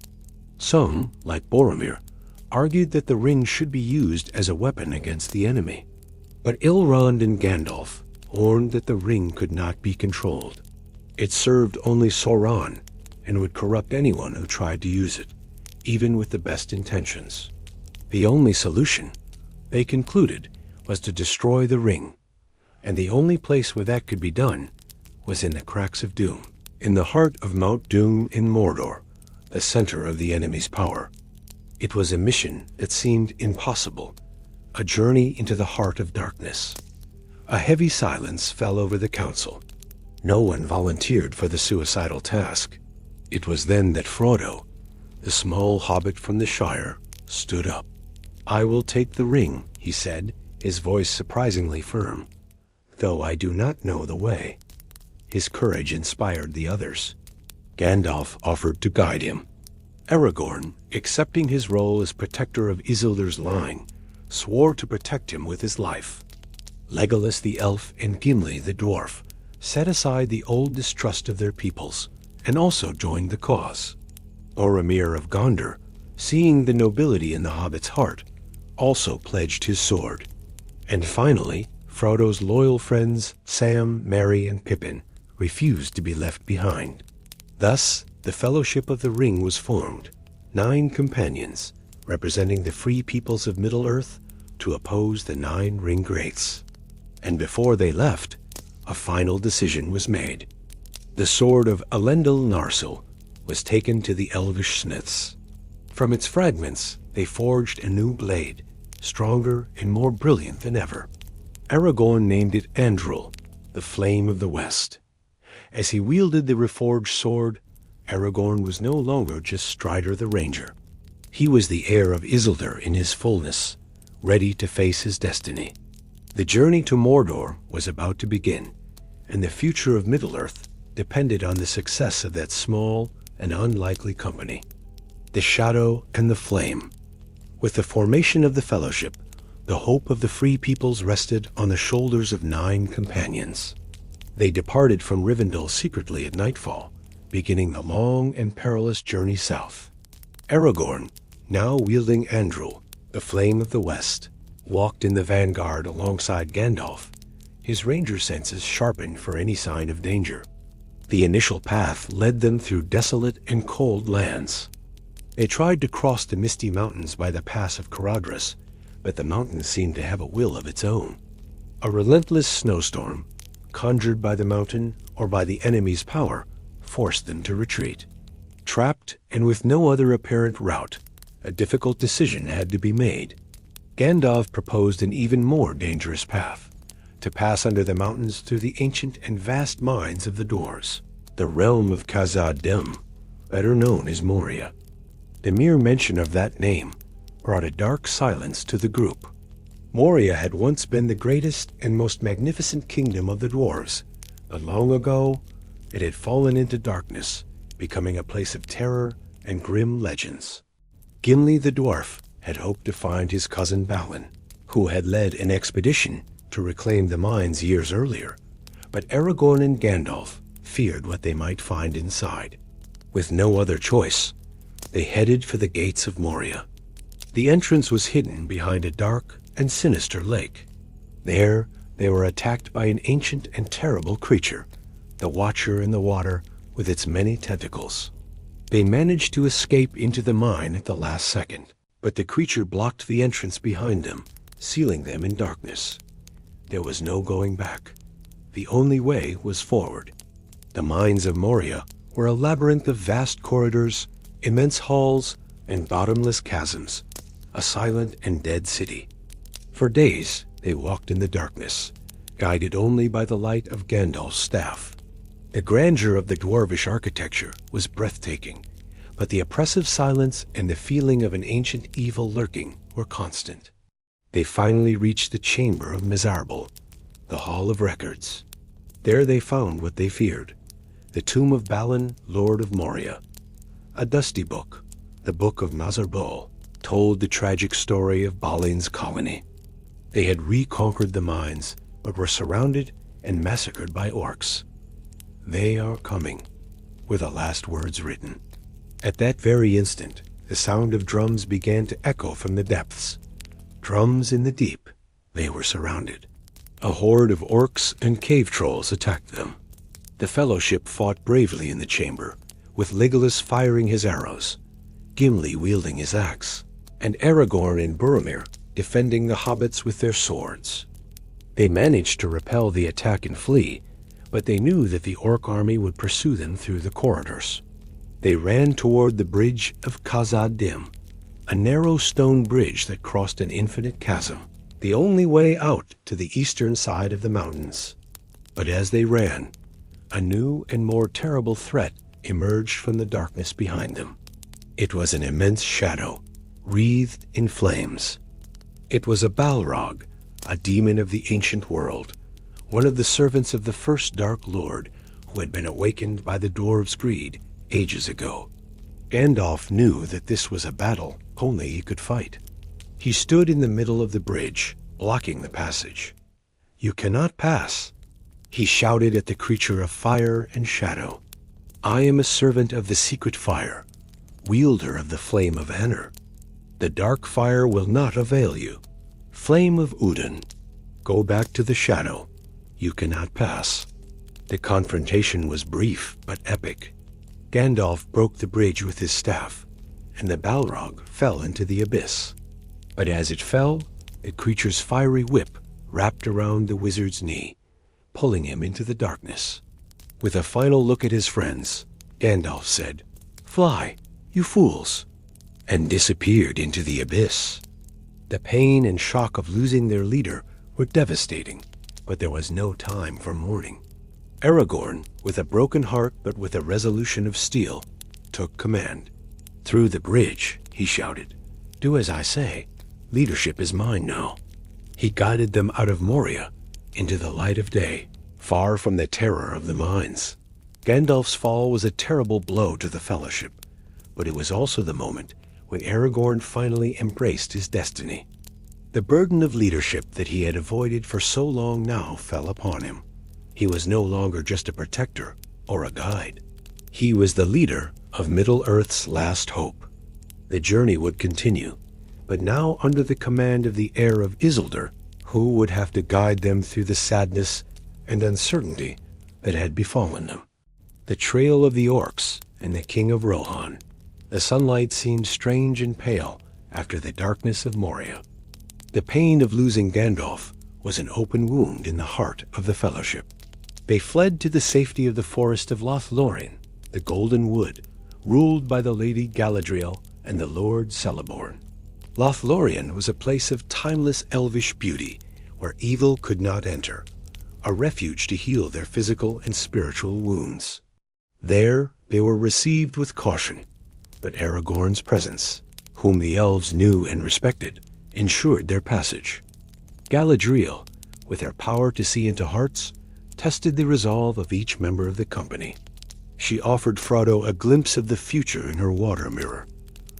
Some, like Boromir, argued that the ring should be used as a weapon against the enemy. But Elrond and Gandalf, warned that the ring could not be controlled. It served only Sauron and would corrupt anyone who tried to use it, even with the best intentions. The only solution, they concluded, was to destroy the ring, and the only place where that could be done was in the Cracks of Doom, in the heart of Mount Doom in Mordor, the center of the enemy's power. It was a mission that seemed impossible, a journey into the heart of darkness. A heavy silence fell over the council. No one volunteered for the suicidal task. It was then that Frodo, the small hobbit from the Shire, stood up. "I will take the ring," he said, his voice surprisingly firm, "though I do not know the way." His courage inspired the others. Gandalf offered to guide him. Aragorn, accepting his role as protector of Isildur's line, swore to protect him with his life. Legolas the elf and Gimli the dwarf set aside the old distrust of their peoples and also joined the cause. Boromir of Gondor, seeing the nobility in the hobbit's heart, also pledged his sword. And finally, Frodo's loyal friends Sam, Merry, and Pippin refused to be left behind. Thus, the Fellowship of the Ring was formed, 9 companions, representing the free peoples of Middle-earth, to oppose the 9 ring-wraiths. And before they left, a final decision was made. The sword of Elendil Narsil was taken to the elvish smiths. From its fragments, they forged a new blade, stronger and more brilliant than ever. Aragorn named it Andril, the Flame of the West. As he wielded the reforged sword, Aragorn was no longer just Strider the Ranger. He was the heir of Isildur in his fullness, ready to face his destiny. The journey to Mordor was about to begin, and the future of Middle-earth depended on the success of that small and unlikely company. The Shadow and the Flame. With the formation of the Fellowship, the hope of the free peoples rested on the shoulders of 9 companions. They departed from Rivendell secretly at nightfall, beginning the long and perilous journey south. Aragorn, now wielding Andril, the Flame of the West, walked in the vanguard alongside Gandalf, his ranger senses sharpened for any sign of danger. The initial path led them through desolate and cold lands. They tried to cross the misty mountains by the pass of Caradhras, but the mountain seemed to have a will of its own. A relentless snowstorm, conjured by the mountain or by the enemy's power, forced them to retreat. Trapped and with no other apparent route, a difficult decision had to be made. Gandalf proposed an even more dangerous path, to pass under the mountains through the ancient and vast mines of the Dwarves, the realm of Khazad-dûm, better known as Moria. The mere mention of that name brought a dark silence to the group. Moria had once been the greatest and most magnificent kingdom of the dwarves, but long ago it had fallen into darkness, becoming a place of terror and grim legends. Gimli the dwarf had hoped to find his cousin Balin, who had led an expedition to reclaim the mines years earlier, but Aragorn and Gandalf feared what they might find inside. With no other choice, they headed for the gates of Moria. The entrance was hidden behind a dark and sinister lake. There, they were attacked by an ancient and terrible creature, the Watcher in the Water with its many tentacles. They managed to escape into the mine at the last second, but the creature blocked the entrance behind them, sealing them in darkness. There was no going back. The only way was forward. The mines of Moria were a labyrinth of vast corridors, immense halls, and bottomless chasms, a silent and dead city. For days they walked in the darkness, guided only by the light of Gandalf's staff. The grandeur of the dwarvish architecture was breathtaking, but the oppressive silence and the feeling of an ancient evil lurking were constant. They finally reached the chamber of Mizarble, the Hall of Records. There they found what they feared, the tomb of Balin, Lord of Moria. A dusty book, the Book of Mazarbul, told the tragic story of Balin's colony. They had reconquered the mines, but were surrounded and massacred by orcs. "They are coming," were the last words written. At that very instant, the sound of drums began to echo from the depths. Drums in the deep. They were surrounded. A horde of orcs and cave trolls attacked them. The Fellowship fought bravely in the chamber, with Legolas firing his arrows, Gimli wielding his axe, and Aragorn and Boromir defending the hobbits with their swords. They managed to repel the attack and flee, but they knew that the orc army would pursue them through the corridors. They ran toward the bridge of Khazad-dûm, a narrow stone bridge that crossed an infinite chasm, the only way out to the eastern side of the mountains. But as they ran, a new and more terrible threat emerged from the darkness behind them. It was an immense shadow, wreathed in flames. It was a Balrog, a demon of the ancient world, one of the servants of the first Dark Lord who had been awakened by the dwarves' greed ages ago. Gandalf knew that this was a battle only he could fight. He stood in the middle of the bridge, blocking the passage. "You cannot pass," he shouted at the creature of fire and shadow. "I am a servant of the secret fire, wielder of the flame of Anor. The dark fire will not avail you. Flame of Udin, go back to the shadow. You cannot pass." The confrontation was brief but epic. Gandalf broke the bridge with his staff, and the Balrog fell into the abyss. But as it fell, the creature's fiery whip wrapped around the wizard's knee, pulling him into the darkness. With a final look at his friends, Gandalf said, "Fly, you fools," and disappeared into the abyss. The pain and shock of losing their leader were devastating, but there was no time for mourning. Aragorn, with a broken heart but with a resolution of steel, took command. "Through the bridge," he shouted. "Do as I say. Leadership is mine now." He guided them out of Moria into the light of day, far from the terror of the mines. Gandalf's fall was a terrible blow to the Fellowship, but it was also the moment when Aragorn finally embraced his destiny. The burden of leadership that he had avoided for so long now fell upon him. He was no longer just a protector or a guide. He was the leader of Middle-earth's last hope. The journey would continue, but now under the command of the heir of Isildur, who would have to guide them through the sadness and uncertainty that had befallen them. The trail of the orcs and the king of Rohan. The sunlight seemed strange and pale after the darkness of Moria. The pain of losing Gandalf was an open wound in the heart of the Fellowship. They fled to the safety of the forest of Lothlorien, the Golden Wood, ruled by the Lady Galadriel and the Lord Celeborn. Lothlorien was a place of timeless elvish beauty where evil could not enter, a refuge to heal their physical and spiritual wounds. There they were received with caution, but Aragorn's presence, whom the elves knew and respected, ensured their passage. Galadriel, with her power to see into hearts, tested the resolve of each member of the company. She offered Frodo a glimpse of the future in her water mirror,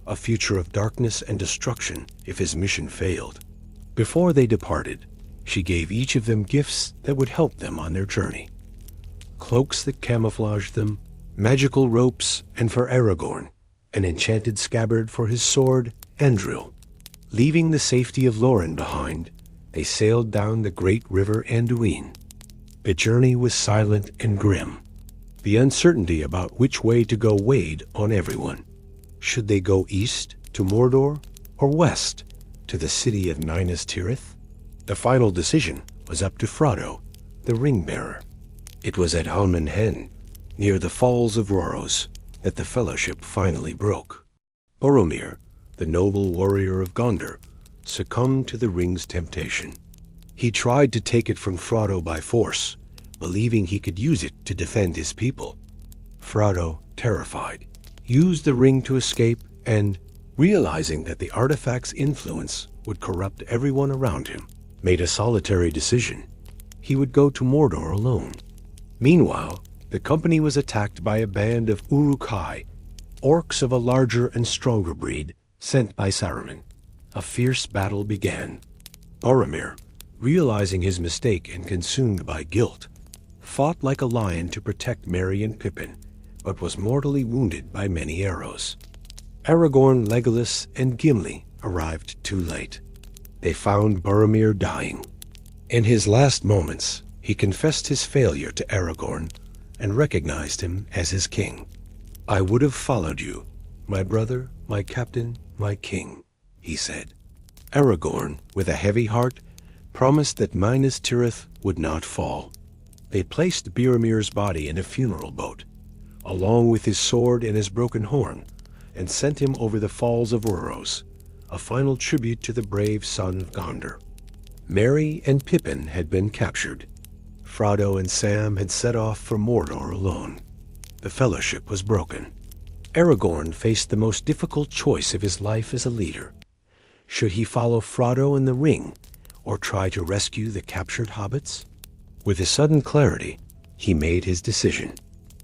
a future of darkness and destruction if his mission failed. Before they departed, she gave each of them gifts that would help them on their journey. Cloaks that camouflaged them, magical ropes, and for Aragorn, an enchanted scabbard for his sword, Andril. Leaving the safety of Lorien behind, they sailed down the great river Anduin. The journey was silent and grim. The uncertainty about which way to go weighed on everyone. Should they go east to Mordor or west to the city of Minas Tirith? The final decision was up to Frodo, the ring-bearer. It was at Almen Hen, near the Falls of Rhoros, that the Fellowship finally broke. Boromir, the noble warrior of Gondor, succumbed to the ring's temptation. He tried to take it from Frodo by force, believing he could use it to defend his people. Frodo, terrified, used the ring to escape and, realizing that the artifact's influence would corrupt everyone around him, made a solitary decision. He would go to Mordor alone. Meanwhile, the company was attacked by a band of Uruk-hai, orcs of a larger and stronger breed, sent by Saruman. A fierce battle began. Boromir, realizing his mistake and consumed by guilt, fought like a lion to protect Merry and Pippin, but was mortally wounded by many arrows. Aragorn, Legolas, and Gimli arrived too late. They found Boromir dying. In his last moments, he confessed his failure to Aragorn and recognized him as his king. "I would have followed you, my brother, my captain, my king," he said. Aragorn, with a heavy heart, promised that Minas Tirith would not fall. They placed Boromir's body in a funeral boat, along with his sword and his broken horn, and sent him over the falls of Uros, a final tribute to the brave son of Gondor. Merry and Pippin had been captured. Frodo and Sam had set off for Mordor alone. The fellowship was broken. Aragorn faced the most difficult choice of his life as a leader. Should he follow Frodo in the ring, or try to rescue the captured hobbits? With a sudden clarity, he made his decision.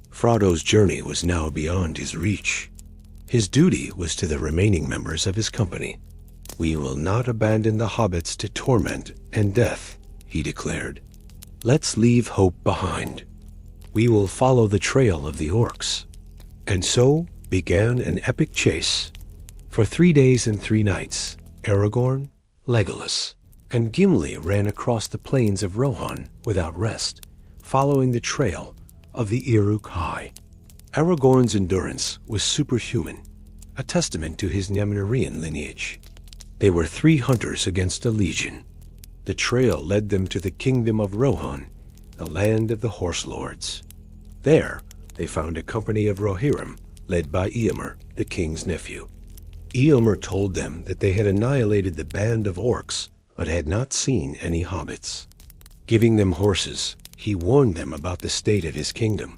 Frodo's journey was now beyond his reach. His duty was to the remaining members of his company. "We will not abandon the hobbits to torment and death," he declared. "Let's leave hope behind. We will follow the trail of the orcs." And so began an epic chase. For 3 days and 3 nights, Aragorn, Legolas, and Gimli ran across the plains of Rohan without rest, following the trail of the Uruk-hai. Aragorn's endurance was superhuman, a testament to his Numerian lineage. They were 3 hunters against a legion. The trail led them to the kingdom of Rohan, the land of the horse lords. There, they found a company of Rohirrim, led by Eomer, the king's nephew. Eomer told them that they had annihilated the band of orcs, but had not seen any hobbits. Giving them horses, he warned them about the state of his kingdom.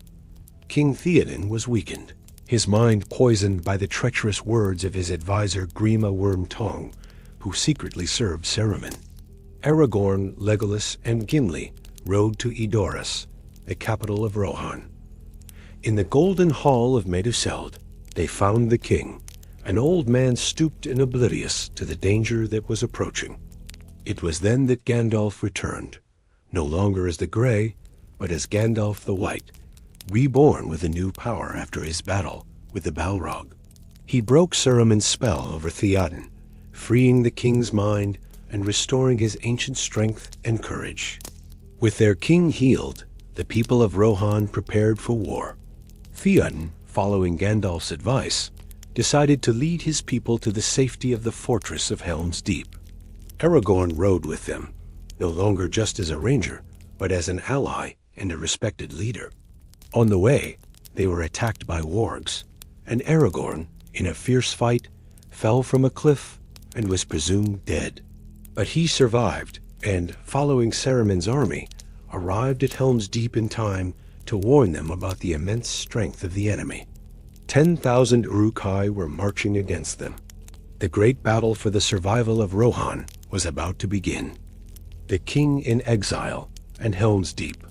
King Theoden was weakened, his mind poisoned by the treacherous words of his advisor Grima Wormtongue, who secretly served Saruman. Aragorn, Legolas, and Gimli rode to Edoras, the capital of Rohan. In the golden hall of Meduseld, they found the king, an old man stooped and oblivious to the danger that was approaching. It was then that Gandalf returned, no longer as the Grey, but as Gandalf the White, reborn with a new power after his battle with the Balrog. He broke Saruman's spell over Theoden, freeing the king's mind and restoring his ancient strength and courage. With their king healed, the people of Rohan prepared for war. Theoden, following Gandalf's advice, decided to lead his people to the safety of the fortress of Helm's Deep. Aragorn rode with them, no longer just as a ranger, but as an ally and a respected leader. On the way, they were attacked by wargs, and Aragorn, in a fierce fight, fell from a cliff and was presumed dead. But he survived, and, following Saruman's army, arrived at Helm's Deep in time to warn them about the immense strength of the enemy. 10,000 Uruk-hai were marching against them. The great battle for the survival of Rohan was about to begin. The king in exile and Helm's Deep.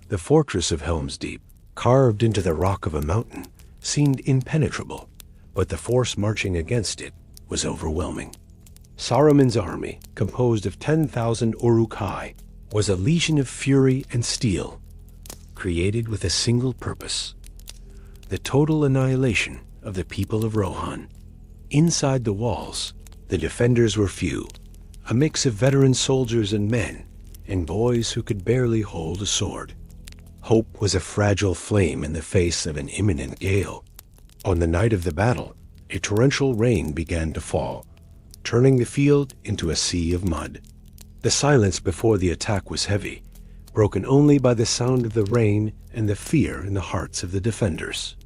The fortress of Helm's Deep, carved into the rock of a mountain, seemed impenetrable, but the force marching against it was overwhelming. Saruman's army, composed of 10,000 Uruk-hai, was a legion of fury and steel, created with a single purpose: the total annihilation of the people of Rohan. Inside the walls, the defenders were few, a mix of veteran soldiers and men, and boys who could barely hold a sword. Hope was a fragile flame in the face of an imminent gale. On the night of the battle, a torrential rain began to fall, turning the field into a sea of mud. The silence before the attack was heavy, broken only by the sound of the rain and the fear in the hearts of the defenders.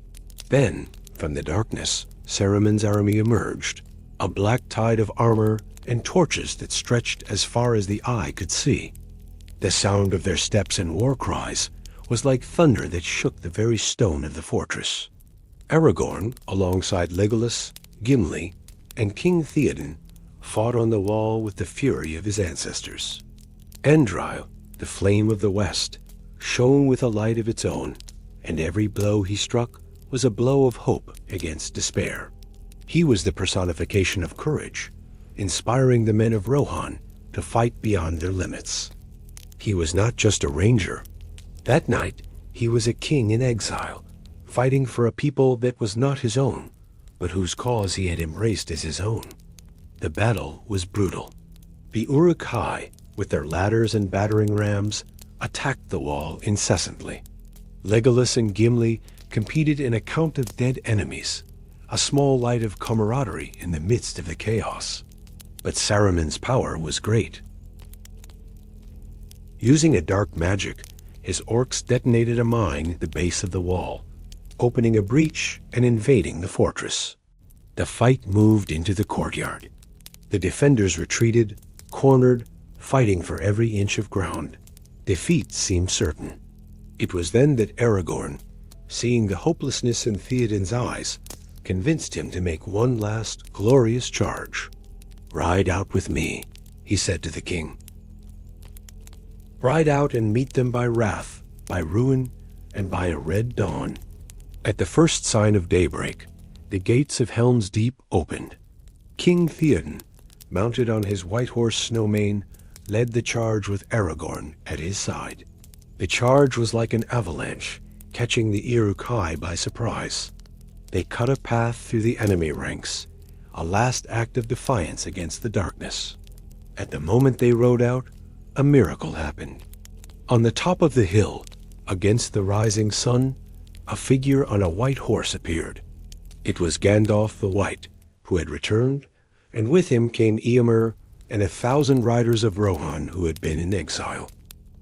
Then, from the darkness, Saruman's army emerged, a black tide of armor and torches that stretched as far as the eye could see. The sound of their steps and war cries was like thunder that shook the very stone of the fortress. Aragorn, alongside Legolas, Gimli, and King Theoden, fought on the wall with the fury of his ancestors. Andril, the flame of the west, shone with a light of its own, and every blow he struck was a blow of hope against despair. He was the personification of courage, inspiring the men of Rohan to fight beyond their limits. He was not just a ranger. That night, he was a king in exile, fighting for a people that was not his own, but whose cause he had embraced as his own. The battle was brutal. The Uruk-hai, with their ladders and battering rams, attacked the wall incessantly. Legolas and Gimli competed in a count of dead enemies, a small light of camaraderie in the midst of the chaos. But Saruman's power was great. Using a dark magic, his orcs detonated a mine at the base of the wall, opening a breach and invading the fortress. The fight moved into the courtyard. The defenders retreated, cornered, fighting for every inch of ground. Defeat seemed certain. It was then that Aragorn, seeing the hopelessness in Theoden's eyes, convinced him to make one last glorious charge. "Ride out with me," he said to the king. "Ride out and meet them by wrath, by ruin, and by a red dawn." At the first sign of daybreak, the gates of Helm's Deep opened. King Theoden, mounted on his white horse Snowmane, led the charge with Aragorn at his side. The charge was like an avalanche, catching the Uruk-hai by surprise. They cut a path through the enemy ranks, a last act of defiance against the darkness. At the moment they rode out, a miracle happened. On the top of the hill, against the rising sun, a figure on a white horse appeared. It was Gandalf the White, who had returned, and with him came Eomer and 1,000 riders of Rohan who had been in exile.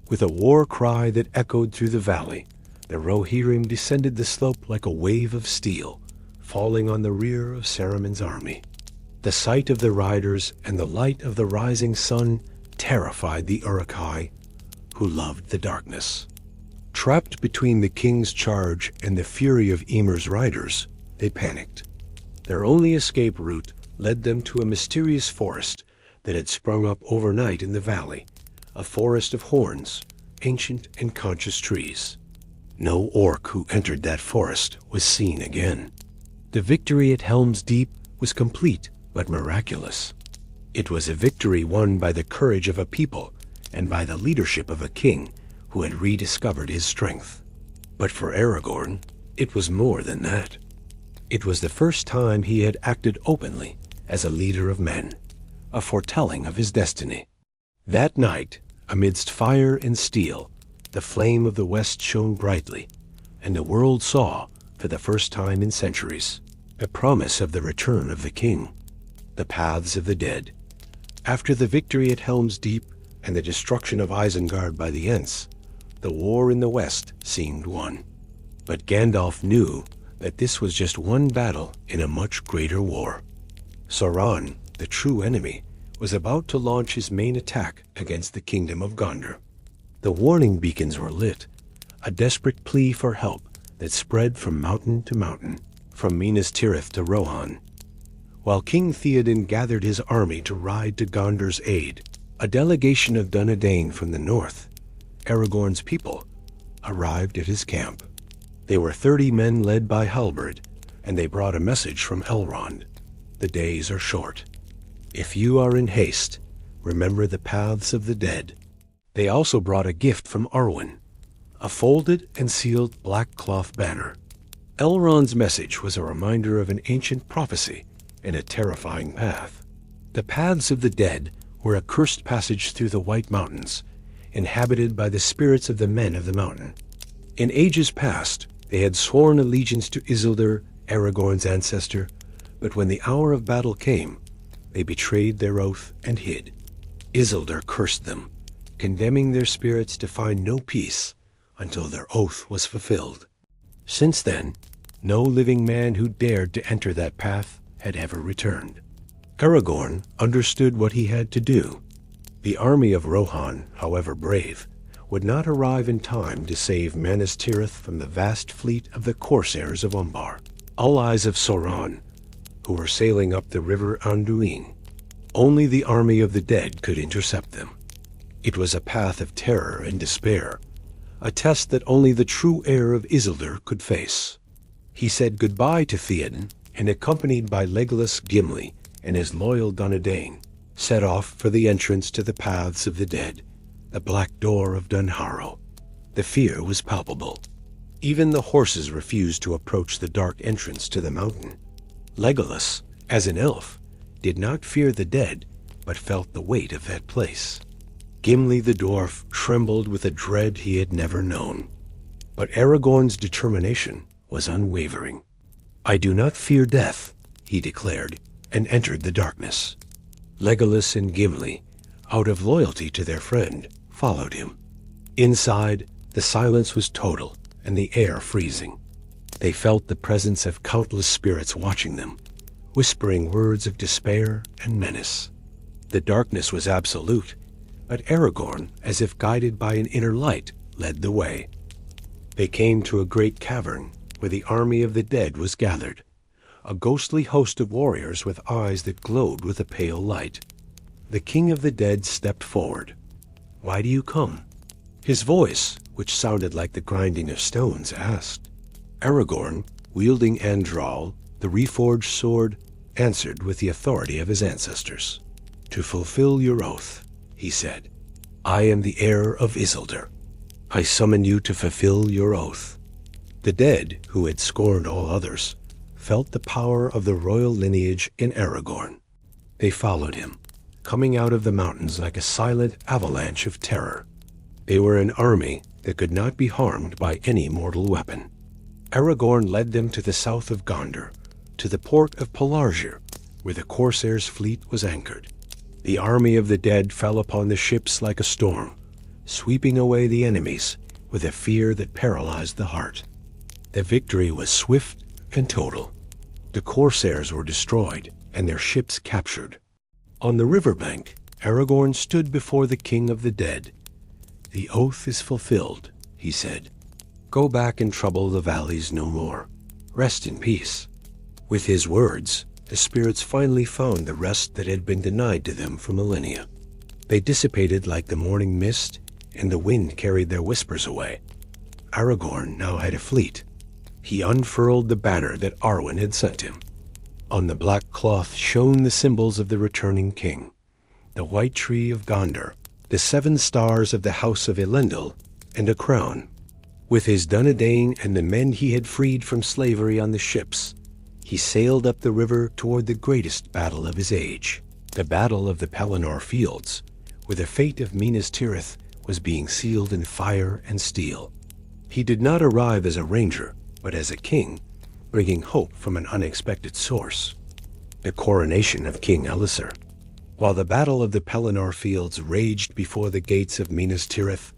With a war cry that echoed through the valley, the Rohirrim descended the slope like a wave of steel, falling on the rear of Saruman's army. The sight of the riders and the light of the rising sun terrified the Uruk-hai, who loved the darkness. Trapped between the king's charge and the fury of Emer's riders, they panicked. Their only escape route led them to a mysterious forest that had sprung up overnight in the valley, a forest of horns, ancient and conscious trees. No orc who entered that forest was seen again. The victory at Helm's Deep was complete but miraculous. It was a victory won by the courage of a people and by the leadership of a king who had rediscovered his strength. But for Aragorn, it was more than that. It was the first time he had acted openly as a leader of men, a foretelling of his destiny. That night, amidst fire and steel, the flame of the west shone brightly, and the world saw, for the first time in centuries, a promise of the return of the king. The paths of the dead. After the victory at Helm's Deep and the destruction of Isengard by the Ents, the war in the west seemed won. But Gandalf knew that this was just one battle in a much greater war. Sauron, the true enemy, was about to launch his main attack against the kingdom of Gondor. The warning beacons were lit, a desperate plea for help that spread from mountain to mountain, from Minas Tirith to Rohan. While King Theoden gathered his army to ride to Gondor's aid, a delegation of Dunedain from the north, Aragorn's people, arrived at his camp. They were 30 men led by Halberd, and they brought a message from Elrond. The days are short. If you are in haste, remember the paths of the dead. They also brought a gift from Arwen, a folded and sealed black cloth banner. Elrond's message was a reminder of an ancient prophecy and a terrifying path. The paths of the dead were a cursed passage through the White Mountains, inhabited by the spirits of the men of the mountain. In ages past, they had sworn allegiance to Isildur, Aragorn's ancestor, but when the hour of battle came, they betrayed their oath and hid. Isildur cursed them, condemning their spirits to find no peace until their oath was fulfilled. Since then, no living man who dared to enter that path had ever returned. Aragorn understood what he had to do. The army of Rohan, however brave, would not arrive in time to save Minas Tirith from the vast fleet of the corsairs of Umbar, allies of Sauron, who were sailing up the river Anduin. Only the army of the dead could intercept them. It was a path of terror and despair, a test that only the true heir of Isildur could face. He said goodbye to Theoden, and accompanied by Legolas, Gimli, and his loyal Dunedain, set off for the entrance to the paths of the dead, the black door of Dunharrow. The fear was palpable. Even the horses refused to approach the dark entrance to the mountain. Legolas, as an elf, did not fear the dead, but felt the weight of that place. Gimli the dwarf trembled with a dread he had never known. But Aragorn's determination was unwavering. "I do not fear death," he declared, and entered the darkness. Legolas and Gimli, out of loyalty to their friend, followed him. Inside, the silence was total and the air freezing. They felt the presence of countless spirits watching them, whispering words of despair and menace. The darkness was absolute, but Aragorn, as if guided by an inner light, led the way. They came to a great cavern where the army of the dead was gathered, a ghostly host of warriors with eyes that glowed with a pale light. The king of the dead stepped forward. "Why do you come?" His voice, which sounded like the grinding of stones, asked. Aragorn, wielding Andral, the reforged sword, answered with the authority of his ancestors. "To fulfill your oath," he said. "I am the heir of Isildur. I summon you to fulfill your oath." The dead, who had scorned all others, felt the power of the royal lineage in Aragorn. They followed him, coming out of the mountains like a silent avalanche of terror. They were an army that could not be harmed by any mortal weapon. Aragorn led them to the south of Gondor, to the port of Pelargir, where the Corsairs' fleet was anchored. The army of the dead fell upon the ships like a storm, sweeping away the enemies with a fear that paralyzed the heart. The victory was swift and total. The Corsairs were destroyed and their ships captured. On the riverbank, Aragorn stood before the king of the dead. "The oath is fulfilled," he said. "Go back and trouble the valleys no more. Rest in peace." With his words, the spirits finally found the rest that had been denied to them for millennia. They dissipated like the morning mist, and the wind carried their whispers away. Aragorn now had a fleet. He unfurled the banner that Arwen had sent him. On the black cloth shone the symbols of the returning king: the white tree of Gondor, the 7 stars of the house of Elendil, and a crown. With his Dunedain and the men he had freed from slavery on the ships, he sailed up the river toward the greatest battle of his age, the Battle of the Pelennor Fields, where the fate of Minas Tirith was being sealed in fire and steel. He did not arrive as a ranger, but as a king, bringing hope from an unexpected source: the coronation of King Elisir. While the Battle of the Pelennor Fields raged before the gates of Minas Tirith,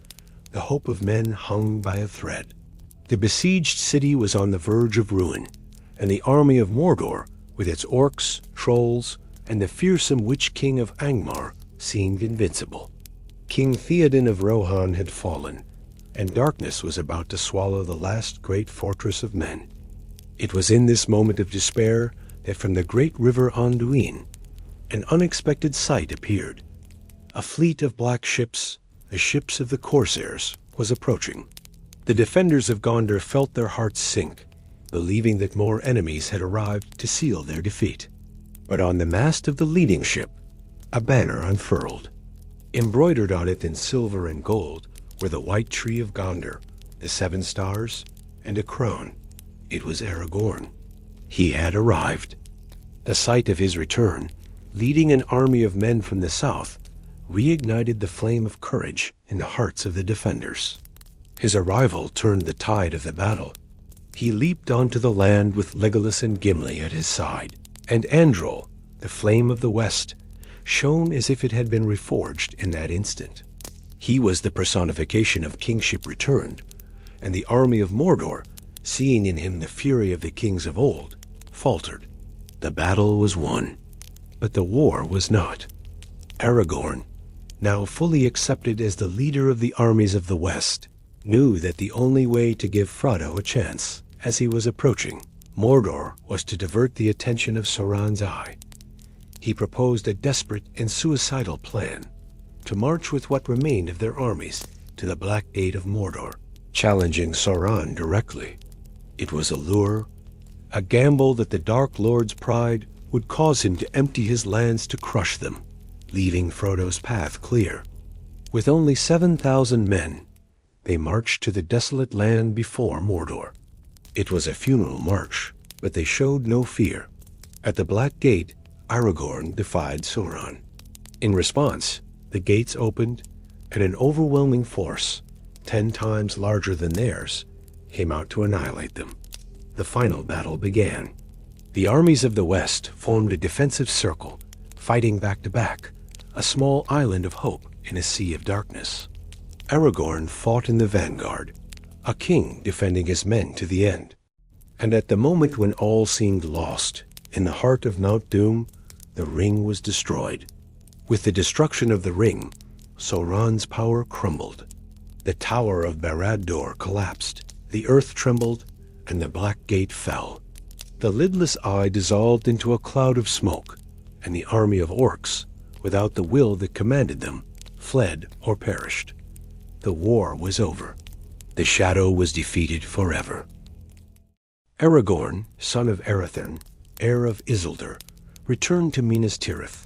the hope of men hung by a thread. The besieged city was on the verge of ruin, and the army of Mordor, with its orcs, trolls, and the fearsome Witch King of Angmar, seemed invincible. King Theoden of Rohan had fallen, and darkness was about to swallow the last great fortress of men. It was in this moment of despair that from the great river Anduin, an unexpected sight appeared. A fleet of black ships, the ships of the Corsairs, was approaching. The defenders of Gondor felt their hearts sink, believing that more enemies had arrived to seal their defeat. But on the mast of the leading ship, a banner unfurled. Embroidered on it in silver and gold were the white tree of Gondor, the 7 stars, and a crown. It was Aragorn. He had arrived. The sight of his return, leading an army of men from the south, reignited the flame of courage in the hearts of the defenders. His arrival turned the tide of the battle. He leaped onto the land with Legolas and Gimli at his side, and Andral, the flame of the west, shone as if it had been reforged in that instant. He was the personification of kingship returned, and the army of Mordor, seeing in him the fury of the kings of old, faltered. The battle was won, but the war was not. Aragorn, now fully accepted as the leader of the armies of the West, knew that the only way to give Frodo a chance, as he was approaching Mordor, was to divert the attention of Sauron's eye. He proposed a desperate and suicidal plan: to march with what remained of their armies to the Black Gate of Mordor, challenging Sauron directly. It was a lure, a gamble that the Dark Lord's pride would cause him to empty his lands to crush them, leaving Frodo's path clear. With only 7,000 men, they marched to the desolate land before Mordor. It was a funeral march, but they showed no fear. At the Black Gate, Aragorn defied Sauron. In response, the gates opened, and an overwhelming force, 10 times larger than theirs, came out to annihilate them. The final battle began. The armies of the West formed a defensive circle, fighting back to back, a small island of hope in a sea of darkness. Aragorn fought in the vanguard, a king defending his men to the end. And at the moment when all seemed lost, in the heart of Mount Doom, the ring was destroyed. With the destruction of the ring, Sauron's power crumbled. The Tower of Barad-dûr collapsed, the earth trembled, and the Black Gate fell. The lidless eye dissolved into a cloud of smoke, and the army of orcs, without the will that commanded them, fled or perished. The war was over. The shadow was defeated forever. Aragorn, son of Arathorn, heir of Isildur, returned to Minas Tirith,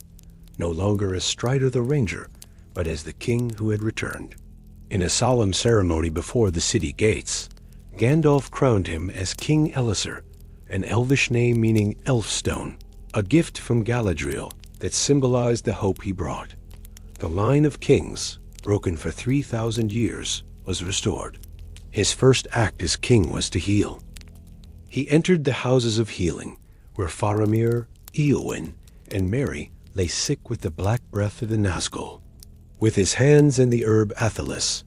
no longer as Strider the Ranger, but as the king who had returned. In a solemn ceremony before the city gates, Gandalf crowned him as King Elessar, an elvish name meaning Elfstone, a gift from Galadriel that symbolized the hope he brought. The line of kings, broken for 3,000 years, was restored. His first act as king was to heal. He entered the houses of healing, where Faramir, Eowyn, and Merry lay sick with the black breath of the Nazgul. With his hands and the herb Athelis,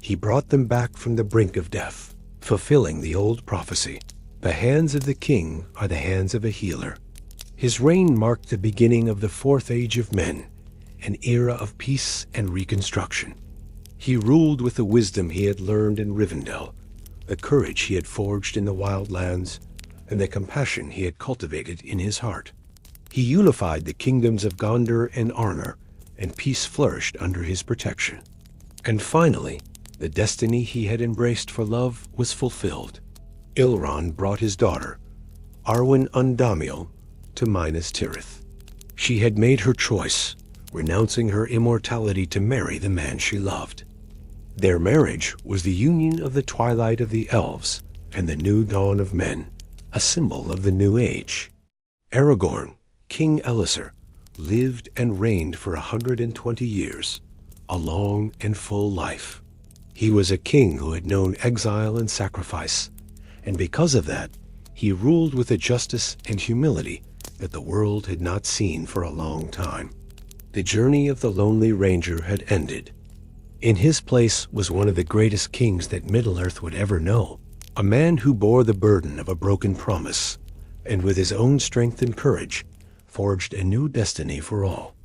he brought them back from the brink of death, fulfilling the old prophecy. The hands of the king are the hands of a healer. His reign marked the beginning of the Fourth Age of Men, an era of peace and reconstruction. He ruled with the wisdom he had learned in Rivendell, the courage he had forged in the wildlands, and the compassion he had cultivated in his heart. He unified the kingdoms of Gondor and Arnor, and peace flourished under his protection. And finally, the destiny he had embraced for love was fulfilled. Elrond brought his daughter, Arwen Undamiel, to Minas Tirith. She had made her choice, renouncing her immortality to marry the man she loved. Their marriage was the union of the twilight of the elves and the new dawn of men, a symbol of the new age. Aragorn, King Elessar, lived and reigned for 120 years, a long and full life. He was a king who had known exile and sacrifice, and because of that, he ruled with a justice and humility that the world had not seen for a long time. The journey of the lonely ranger had ended. In his place was one of the greatest kings that Middle-earth would ever know, a man who bore the burden of a broken promise, and with his own strength and courage, forged a new destiny for all.